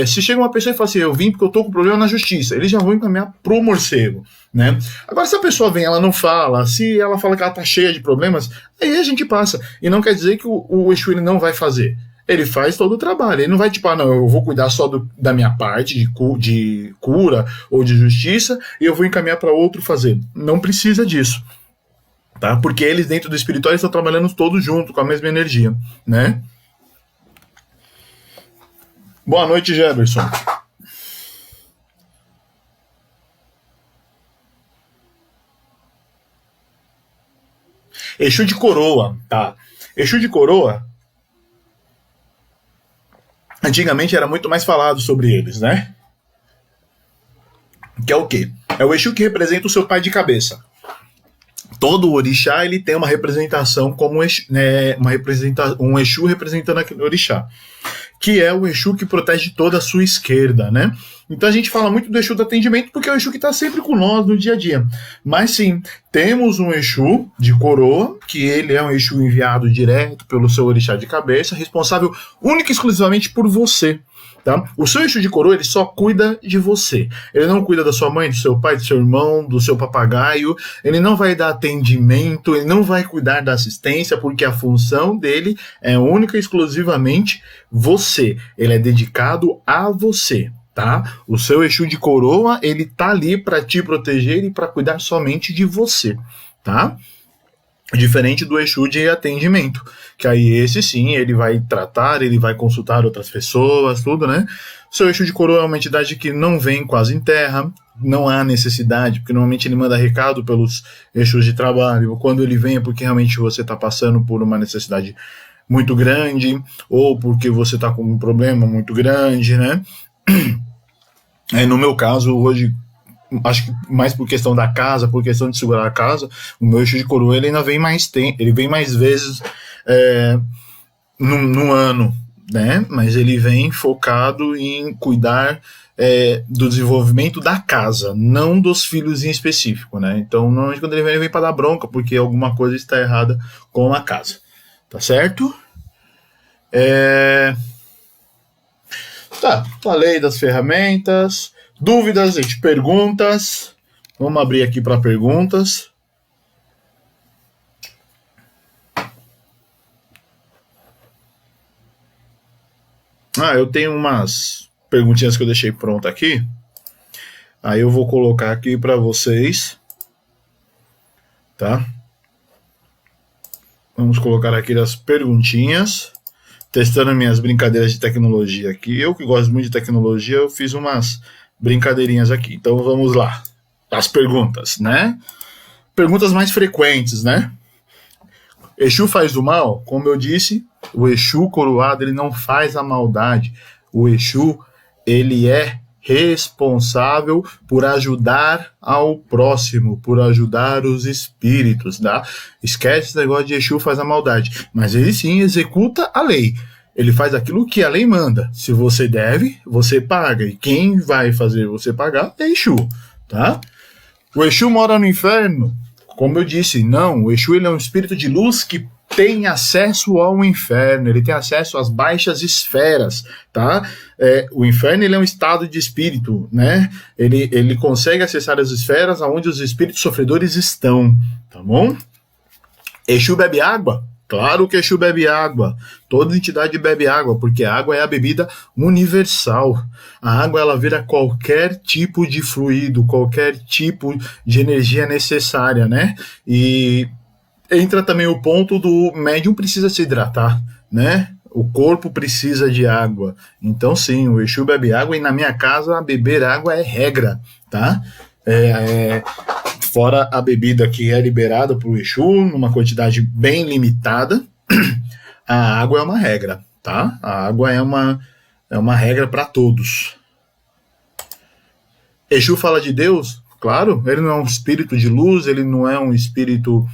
Se chega uma pessoa e fala assim, eu vim porque eu estou com problema na justiça, eles já vão encaminhar pro morcego, né? Agora, se a pessoa vem, ela não fala, se ela fala que ela está cheia de problemas, aí a gente passa. E não quer dizer que o Exu ele não vai fazer. Ele faz todo o trabalho. Ele não vai tipo, não, eu vou cuidar só da minha parte de cura ou de justiça e eu vou encaminhar para outro fazer. Não precisa disso, tá? Porque eles dentro do espiritual estão trabalhando todos juntos, com a mesma energia, né? Boa noite, Jefferson. Exu de coroa, tá? Exu de coroa, antigamente era muito mais falado sobre eles, né? Que é o quê? É o Exu que representa o seu pai de cabeça. Todo orixá ele tem uma representação como Exu, né, um Exu representando aquele orixá, que é o Exu que protege toda a sua esquerda, né? Então a gente fala muito do Exu do atendimento porque é o Exu que está sempre com nós no dia a dia. Mas sim, temos um Exu de coroa, que ele é um Exu enviado direto pelo seu orixá de cabeça, responsável única e exclusivamente por você. Tá? O seu Exu de coroa, ele só cuida de você. Ele não cuida da sua mãe, do seu pai, do seu irmão, do seu papagaio. Ele não vai dar atendimento, ele não vai cuidar da assistência, porque a função dele é única e exclusivamente você. Ele é dedicado a você, tá? O seu Exu de coroa, ele tá ali para te proteger e para cuidar somente de você, tá? Diferente do Exu de atendimento, que aí esse sim, ele vai tratar, ele vai consultar outras pessoas, tudo, né? O seu Exu de coroa é uma entidade que não vem quase em terra, não há necessidade, porque normalmente ele manda recado pelos Exus de trabalho, quando ele vem é porque realmente você está passando por uma necessidade muito grande, ou porque você está com um problema muito grande, né? No meu caso, hoje, acho que mais por questão da casa, por questão de segurar a casa, o meu Exu de coroa ele ainda vem mais tempo, ele vem mais vezes no ano, né? Mas ele vem focado em cuidar do desenvolvimento da casa, não dos filhos em específico, né? Então, normalmente quando ele vem para dar bronca, porque alguma coisa está errada com a casa, tá certo? Tá, falei das ferramentas. Dúvidas, gente, perguntas. Vamos abrir aqui para perguntas. Eu tenho umas perguntinhas que eu deixei pronta aqui. Aí eu vou colocar aqui para vocês. Tá? Vamos colocar aqui as perguntinhas. Testando minhas brincadeiras de tecnologia aqui. Eu que gosto muito de tecnologia, eu fiz umas brincadeirinhas aqui. Então vamos lá. As perguntas, né? Perguntas mais frequentes, né? Exu faz o mal? Como eu disse, o Exu coroado, ele não faz a maldade. O Exu, ele é responsável por ajudar ao próximo, por ajudar os espíritos, tá? Esquece esse negócio de Exu faz a maldade. Mas ele sim executa a lei. Ele faz aquilo que a lei manda. Se você deve, você paga. E quem vai fazer você pagar é Exu, tá? O Exu mora no inferno? Como eu disse, não. O Exu ele é um espírito de luz que tem acesso ao inferno, ele tem acesso às baixas esferas, tá? O inferno ele é um estado de espírito, né? Ele consegue acessar as esferas onde os espíritos sofredores estão, tá bom? Exu bebe água? Claro que Exu bebe água. Toda entidade bebe água, porque a água é a bebida universal. A água ela vira qualquer tipo de fluido, qualquer tipo de energia necessária, né? E entra também o ponto do médium precisa se hidratar, né? O corpo precisa de água. Então sim, o Exu bebe água e na minha casa beber água é regra, tá? fora a bebida que é liberada para o Exu, numa quantidade bem limitada, a água é uma regra, tá? A água é uma regra para todos. Exu fala de Deus? Claro, ele não é um espírito de luz, ele não é um espírito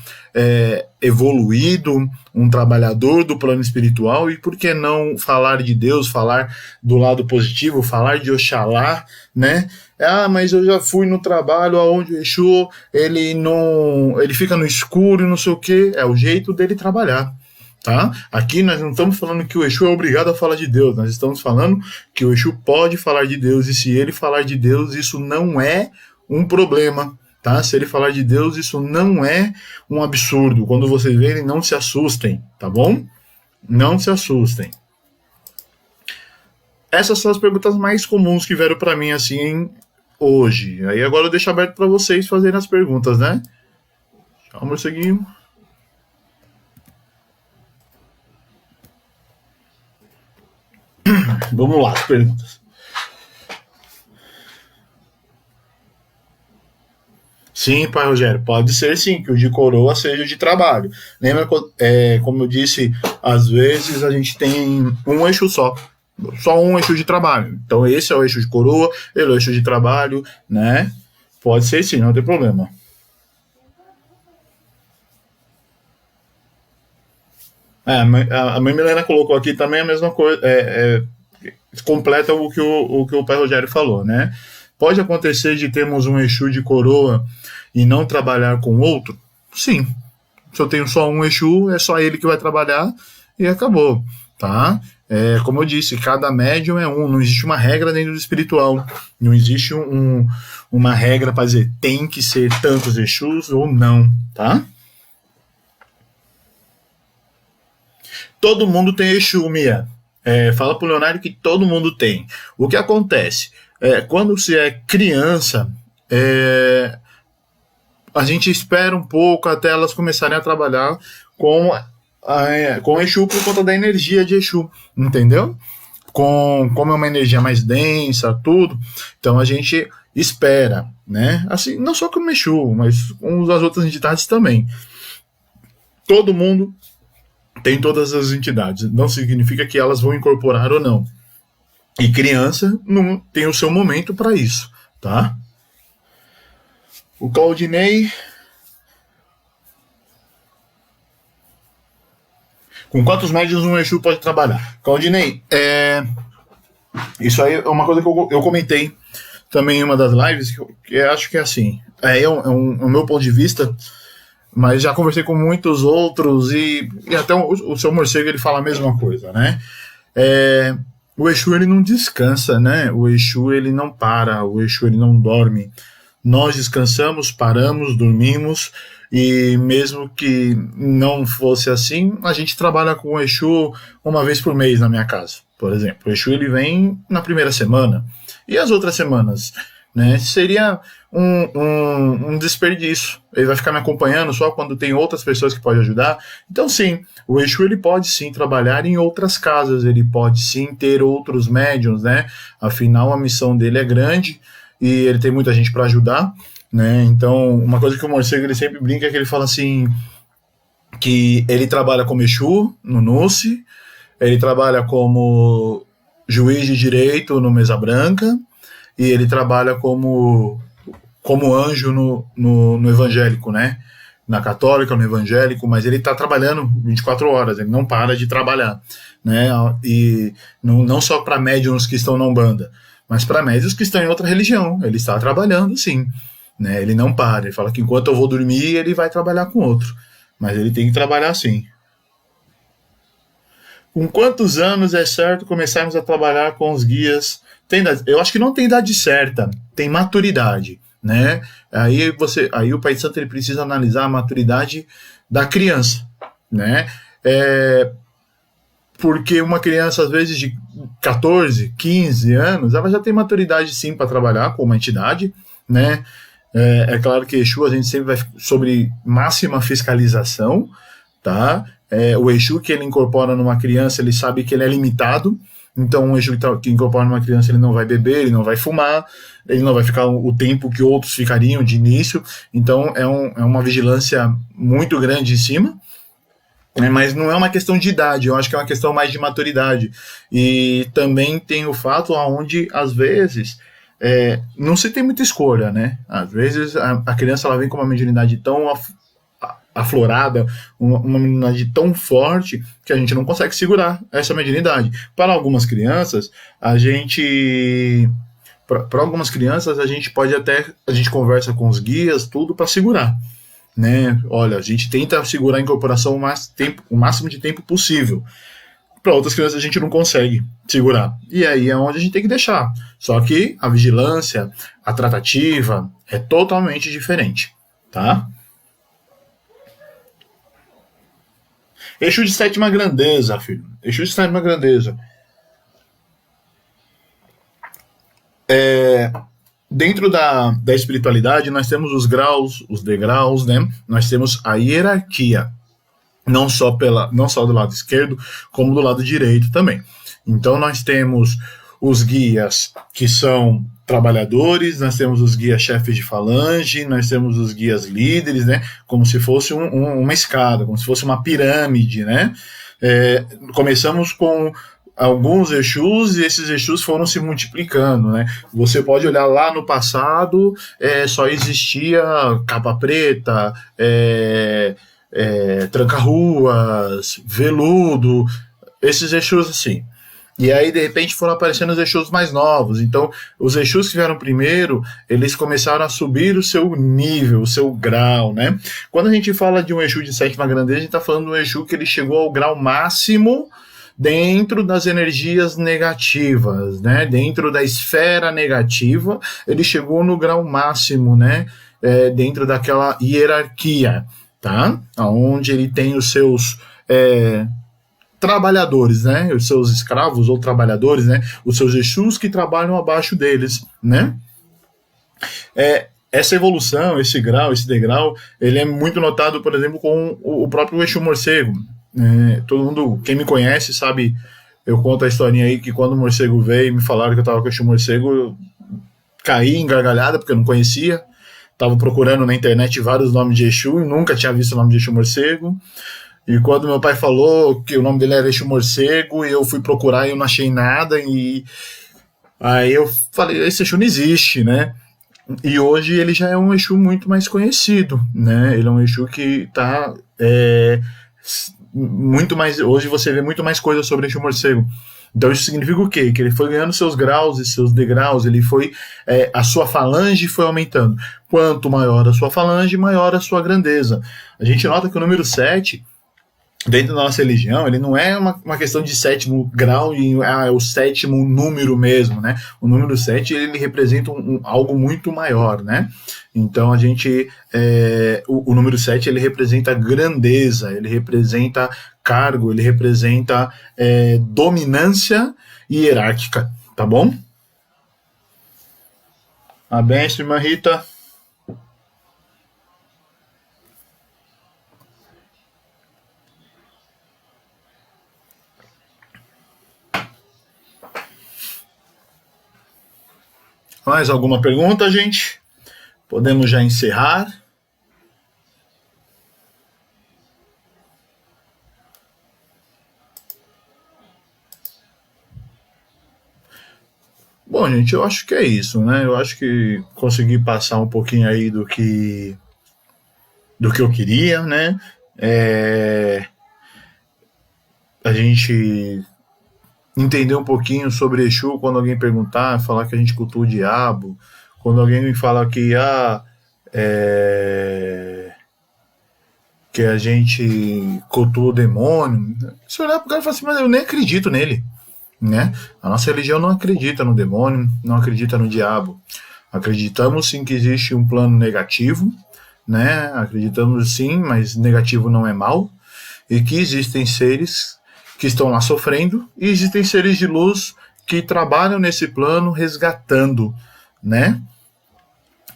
evoluído, um trabalhador do plano espiritual, e por que não falar de Deus, falar do lado positivo, falar de Oxalá, né? Mas eu já fui no trabalho onde o Exu, ele fica no escuro e não sei o que, é o jeito dele trabalhar. Tá? Aqui nós não estamos falando que o Exu é obrigado a falar de Deus, nós estamos falando que o Exu pode falar de Deus, e se ele falar de Deus, isso não é um problema, tá? Se ele falar de Deus, isso não é um absurdo. Quando vocês verem, não se assustem, tá bom? Não se assustem. Essas são as perguntas mais comuns que vieram para mim assim hoje. Aí agora eu deixo aberto para vocês fazerem as perguntas, né? Tchau, morceguinho. Vamos lá, perguntas. Sim, pai Rogério, pode ser sim, que o de coroa seja o de trabalho. Lembra, como eu disse, às vezes a gente tem um eixo só um eixo de trabalho. Então esse é o eixo de coroa, ele é o eixo de trabalho, né? Pode ser sim, não tem problema. A mãe Milena colocou aqui também a mesma coisa, completa o que o pai Rogério falou, né? Pode acontecer de termos um Exu de coroa e não trabalhar com outro? Sim. Se eu tenho só um Exu, é só ele que vai trabalhar e acabou, tá? Como eu disse, cada médium é um, não existe uma regra dentro do espiritual, não existe uma regra para dizer tem que ser tantos Exus ou não, tá? Todo mundo tem Exu, Mia. Fala pro Leonardo que todo mundo tem. O que acontece? Quando se é criança, a gente espera um pouco até elas começarem a trabalhar com Exu por conta da energia de Exu, entendeu? Como é uma energia mais densa, tudo, então a gente espera, né? Assim, não só com o Exu, mas com as outras entidades também. Todo mundo tem todas as entidades, não significa que elas vão incorporar ou não. E criança não tem o seu momento para isso, tá? O Claudinei. Com quantos médiuns um Exu pode trabalhar? Claudinei, isso aí é uma coisa que eu comentei também em uma das lives, que eu acho que é assim, o meu ponto de vista, mas já conversei com muitos outros e até o seu morcego ele fala a mesma coisa, né? O Exu ele não descansa, né? O Exu ele não para, o Exu ele não dorme. Nós descansamos, paramos, dormimos, e mesmo que não fosse assim, a gente trabalha com o Exu uma vez por mês na minha casa, por exemplo. O Exu ele vem na primeira semana, e as outras semanas, né? Seria um desperdício. Ele vai ficar me acompanhando só quando tem outras pessoas que podem ajudar. Então sim, o Exu ele pode sim trabalhar em outras casas, ele pode sim ter outros médiuns, né? Afinal a missão dele é grande e ele tem muita gente para ajudar, né? Então uma coisa que o morcego ele sempre brinca é que ele fala assim, que ele trabalha como Exu no NUSSE, ele trabalha como juiz de direito no Mesa Branca, e ele trabalha como anjo no evangélico, né? Na católica, no evangélico, mas ele está trabalhando 24 horas, ele não para de trabalhar, né? E não só para médiuns que estão na Umbanda, mas para médiuns que estão em outra religião, ele está trabalhando sim, né? Ele não para, ele fala que enquanto eu vou dormir, ele vai trabalhar com outro, mas ele tem que trabalhar sim. Com quantos anos é certo começarmos a trabalhar com os guias? Eu acho que não tem idade certa, tem maturidade, né? Aí o Pai Santo ele precisa analisar a maturidade da criança, né? Porque uma criança às vezes de 14, 15 anos, ela já tem maturidade sim para trabalhar com uma entidade, né? É claro que Exu a gente sempre vai sobre máxima fiscalização, tá? O Exu que ele incorpora numa criança, ele sabe que ele é limitado, Então, um Exu que incorpora uma criança, ele não vai beber, ele não vai fumar, ele não vai ficar o tempo que outros ficariam de início. Então, é uma vigilância muito grande em cima. Mas não é uma questão de idade, eu acho que é uma questão mais de maturidade. E também tem o fato onde, às vezes, não se tem muita escolha, né? Às vezes a criança ela vem com uma mediunidade tão aflorada, uma mediunidade tão forte, que a gente não consegue segurar essa mediunidade. Para algumas crianças, a gente pode até, a gente conversa com os guias, tudo para segurar. Né? Olha, a gente tenta segurar a incorporação o máximo de tempo possível. Para outras crianças a gente não consegue segurar. E aí é onde a gente tem que deixar. Só que a vigilância, a tratativa é totalmente diferente, tá? Exu de sétima grandeza, filho. Exu de sétima grandeza. Dentro da espiritualidade, nós temos os graus, os degraus, né? Nós temos a hierarquia, não só do lado esquerdo, como do lado direito também. Então, nós temos os guias que são trabalhadores, nós temos os guias chefes de falange, nós temos os guias líderes, né? Como se fosse uma escada, como se fosse uma pirâmide, né? Começamos com alguns Exus e esses Exus foram se multiplicando, né? Você pode olhar lá no passado, só existia capa preta, tranca-ruas, veludo, esses Exus assim. E aí, de repente, foram aparecendo os Exus mais novos. Então, os Exus que vieram primeiro, eles começaram a subir o seu nível, o seu grau, né? Quando a gente fala de um Exu de sétima grandeza, a gente está falando de um Exu que ele chegou ao grau máximo dentro das energias negativas, né? Dentro da esfera negativa, ele chegou no grau máximo, né? Dentro daquela hierarquia, tá? Onde ele tem os seus trabalhadores, né? Os seus escravos ou trabalhadores, né? Os seus Exus que trabalham abaixo deles, né? Essa evolução, esse grau, esse degrau, ele é muito notado, por exemplo, com o próprio Exu morcego. Todo mundo, quem me conhece sabe, eu conto a historinha aí que quando o morcego veio e me falaram que eu tava com o Exu morcego, eu caí em gargalhada porque eu não conhecia, tava procurando na internet vários nomes de Exu e nunca tinha visto o nome de Exu morcego, e quando meu pai falou que o nome dele era Exu morcego e eu fui procurar e eu não achei nada, e aí eu falei, esse Exu não existe, né? E hoje ele já é um Exu muito mais conhecido, né? Ele é um Exu que tá muito mais, hoje você vê muito mais coisa sobre Exu morcego. Então isso significa o quê? Que ele foi ganhando seus graus e seus degraus, ele foi, a sua falange foi aumentando. Quanto maior a sua falange, maior a sua grandeza. A gente nota que o número 7, dentro da nossa religião, ele não é uma questão de sétimo grau e é o sétimo número mesmo, né? O número 7, ele representa algo muito maior, né? Então, a gente, o número 7, ele representa grandeza, ele representa cargo, ele representa dominância hierárquica, tá bom? A benção, irmã Rita. Mais alguma pergunta, gente? Podemos já encerrar. Bom, gente, eu acho que é isso, né? Eu acho que consegui passar um pouquinho aí do que eu queria, né? A gente entender um pouquinho sobre Exu quando alguém perguntar, falar que a gente cultua o diabo, quando alguém me fala que que a gente cultua o demônio, se olhar pro cara e falar assim, mas eu nem acredito nele, né? A nossa religião não acredita no demônio, não acredita no diabo. Acreditamos sim que existe um plano negativo, né? Acreditamos sim, mas negativo não é mal, e que existem seres que estão lá sofrendo, e existem seres de luz que trabalham nesse plano resgatando, né?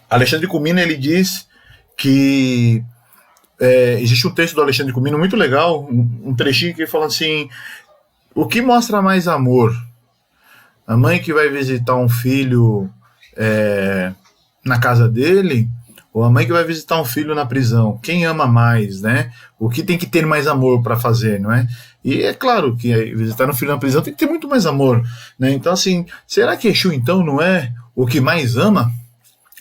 Alexandre Comino, ele diz que existe um texto do Alexandre Comino muito legal, um trechinho que ele fala assim, o que mostra mais amor, A mãe que vai visitar um filho na casa dele, ou a mãe que vai visitar um filho na prisão? Quem ama mais, né? O que tem que ter mais amor para fazer, não é? E é claro que visitar um filho na prisão tem que ter muito mais amor, né? Então, assim, será que Exu, então, não é o que mais ama?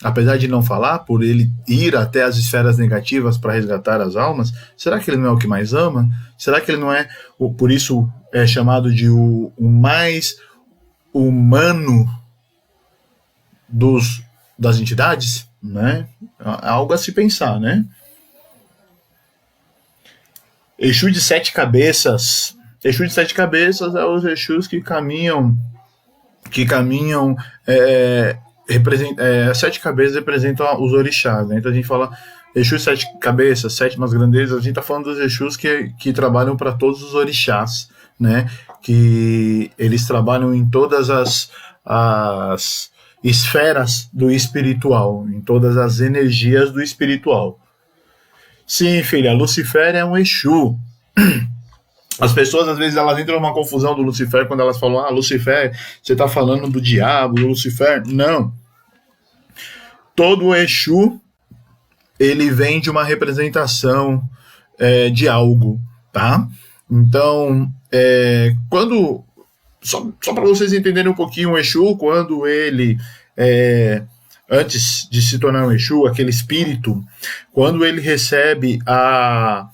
Apesar de não falar, por ele ir até as esferas negativas para resgatar as almas, será que ele não é o que mais ama? Será que ele não é, por isso é chamado de o mais humano das entidades? Né? Algo a se pensar, né? Exu de 7 cabeças. Exu de 7 cabeças é os Exus que caminham 7 cabeças representam os orixás, né? Então a gente fala Exu de 7 cabeças, 7 grandezas, a gente está falando dos Exus que trabalham para todos os orixás, né? Que eles trabalham em todas as esferas do espiritual, em todas as energias do espiritual. Sim, filha, Lucifer é um Exu. As pessoas, às vezes, elas entram numa confusão do Lucifer quando elas falam, Lucifer, você está falando do diabo, do Lucifer. Não. Todo Exu, ele vem de uma representação de algo, tá? Então, quando... Só para vocês entenderem um pouquinho o Exu, quando ele... antes de se tornar um Exu, aquele espírito, quando ele recebe a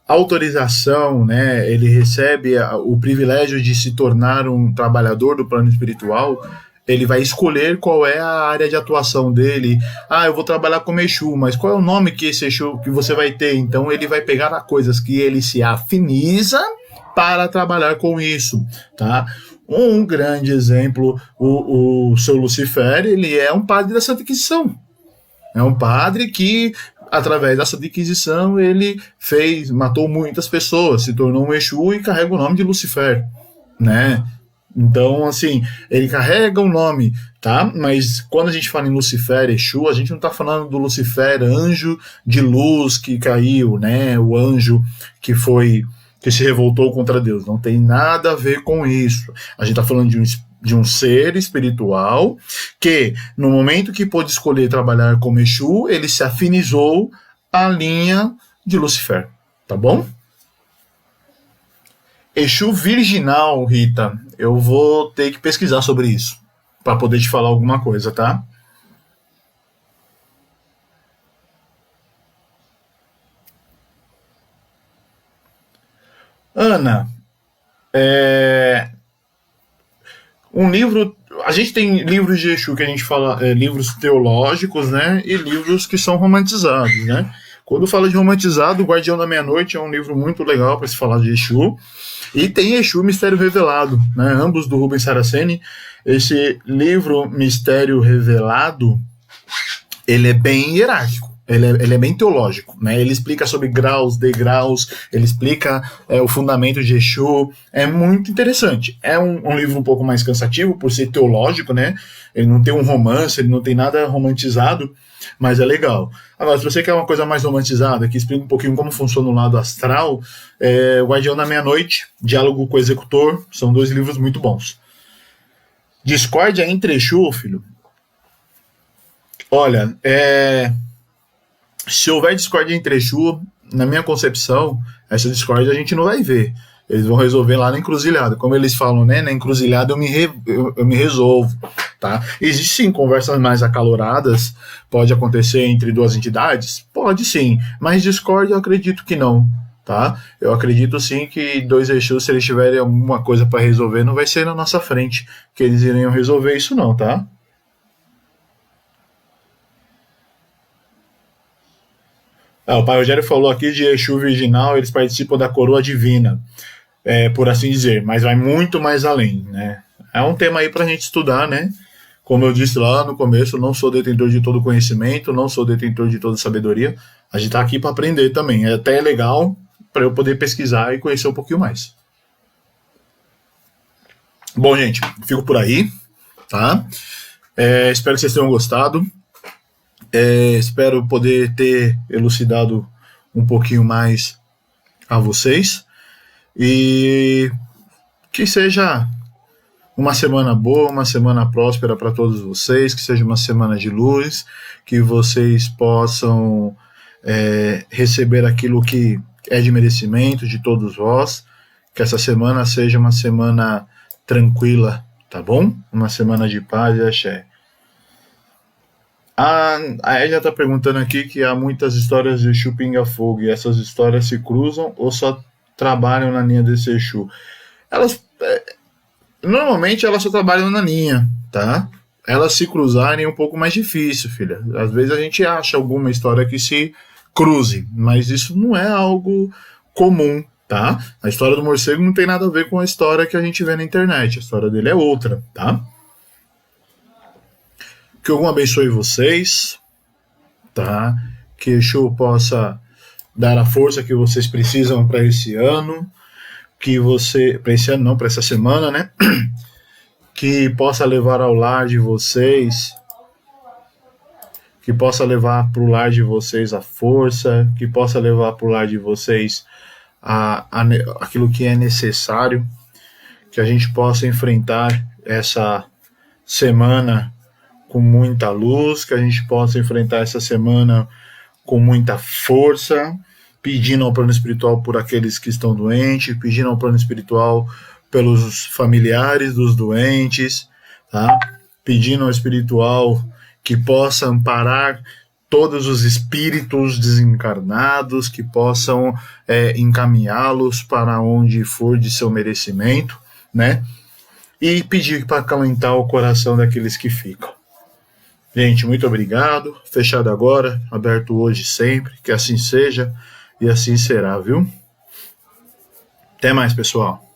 autorização, né, ele recebe o privilégio de se tornar um trabalhador do plano espiritual, ele vai escolher qual é a área de atuação dele. Eu vou trabalhar como Exu, mas qual é o nome que esse Exu que você vai ter? Então ele vai pegar coisas que ele se afiniza para trabalhar com isso, tá? Um grande exemplo, o seu Lucifer, ele é um padre da Santa Inquisição. É um padre que, através da Santa Inquisição, ele matou muitas pessoas, se tornou um Exu e carrega o nome de Lucifer, né? Então, assim, ele carrega o nome, tá? Mas quando a gente fala em Lucifer, Exu, a gente não está falando do Lucifer, anjo de luz que caiu, né? O anjo que se revoltou contra Deus. Não tem nada a ver com isso. A gente está falando de um ser espiritual que, no momento que pôde escolher trabalhar como Exu, ele se afinizou à linha de Lucifer. Tá bom? Exu virginal, Rita, eu vou ter que pesquisar sobre isso para poder te falar alguma coisa, tá? Ana, um livro... A gente tem livros de Exu que a gente fala, livros teológicos, né? E livros que são romantizados, né? Quando fala de romantizado, O Guardião da Meia-Noite é um livro muito legal para se falar de Exu. E tem Exu Mistério Revelado, né? Ambos do Rubens Saraceni. Esse livro Mistério Revelado, ele é bem hierárquico. Ele é bem teológico, né? Ele explica sobre graus, degraus, ele explica o fundamento de Exu. É muito interessante. É um livro um pouco mais cansativo por ser teológico, né? Ele não tem um romance, ele não tem nada romantizado, mas é legal. Agora, se você quer uma coisa mais romantizada, que explica um pouquinho como funciona o lado astral, O Guardião da Meia-Noite, Diálogo com o Executor, são 2 livros muito bons. Discórdia entre Exu, filho? Olha, se houver discórdia entre Exu, na minha concepção, essa discórdia a gente não vai ver. Eles vão resolver lá na encruzilhada. Como eles falam, né? Na encruzilhada eu me resolvo, tá? Existem sim conversas mais acaloradas, pode acontecer entre 2 entidades? Pode sim, mas discórdia eu acredito que não, tá? Eu acredito sim que 2 Exus, se eles tiverem alguma coisa para resolver, não vai ser na nossa frente que eles iriam resolver isso não, tá? O Pai Rogério falou aqui de Exu virginal, eles participam da coroa divina, por assim dizer, mas vai muito mais além, né? É um tema aí pra gente estudar, né? Como eu disse lá no começo, eu não sou detentor de todo conhecimento, não sou detentor de toda sabedoria, a gente tá aqui para aprender também, até legal para eu poder pesquisar e conhecer um pouquinho mais. Bom, gente, fico por aí, tá? Espero que vocês tenham gostado. Espero poder ter elucidado um pouquinho mais a vocês e que seja uma semana boa, uma semana próspera para todos vocês, que seja uma semana de luz, que vocês possam receber aquilo que é de merecimento de todos vós, que essa semana seja uma semana tranquila, tá bom? Uma semana de paz e axé. A Edna está perguntando aqui que há muitas histórias de Exu Pinga Fogo, e essas histórias se cruzam ou só trabalham na linha desse Exu? Normalmente elas só trabalham na linha, tá? Elas se cruzarem é um pouco mais difícil, filha. Às vezes a gente acha alguma história que se cruze, mas isso não é algo comum, tá? A história do morcego não tem nada a ver com a história que a gente vê na internet. A história dele é outra, tá? Que algum abençoe vocês, tá? Que Exu possa dar a força que vocês precisam para esse ano, para esse ano não, para essa semana, né? Que possa levar ao lar de vocês, que possa levar para o lar de vocês a força, que possa levar para o lar de vocês aquilo que é necessário, que a gente possa enfrentar essa semana com muita luz, que a gente possa enfrentar essa semana com muita força, pedindo ao plano espiritual por aqueles que estão doentes, pedindo ao plano espiritual pelos familiares dos doentes, tá? Pedindo ao espiritual que possa amparar todos os espíritos desencarnados, que possam encaminhá-los para onde for de seu merecimento, né? E pedir para acalentar o coração daqueles que ficam. Gente, muito obrigado. Fechado agora, aberto hoje sempre. Que assim seja e assim será, viu? Até mais, pessoal.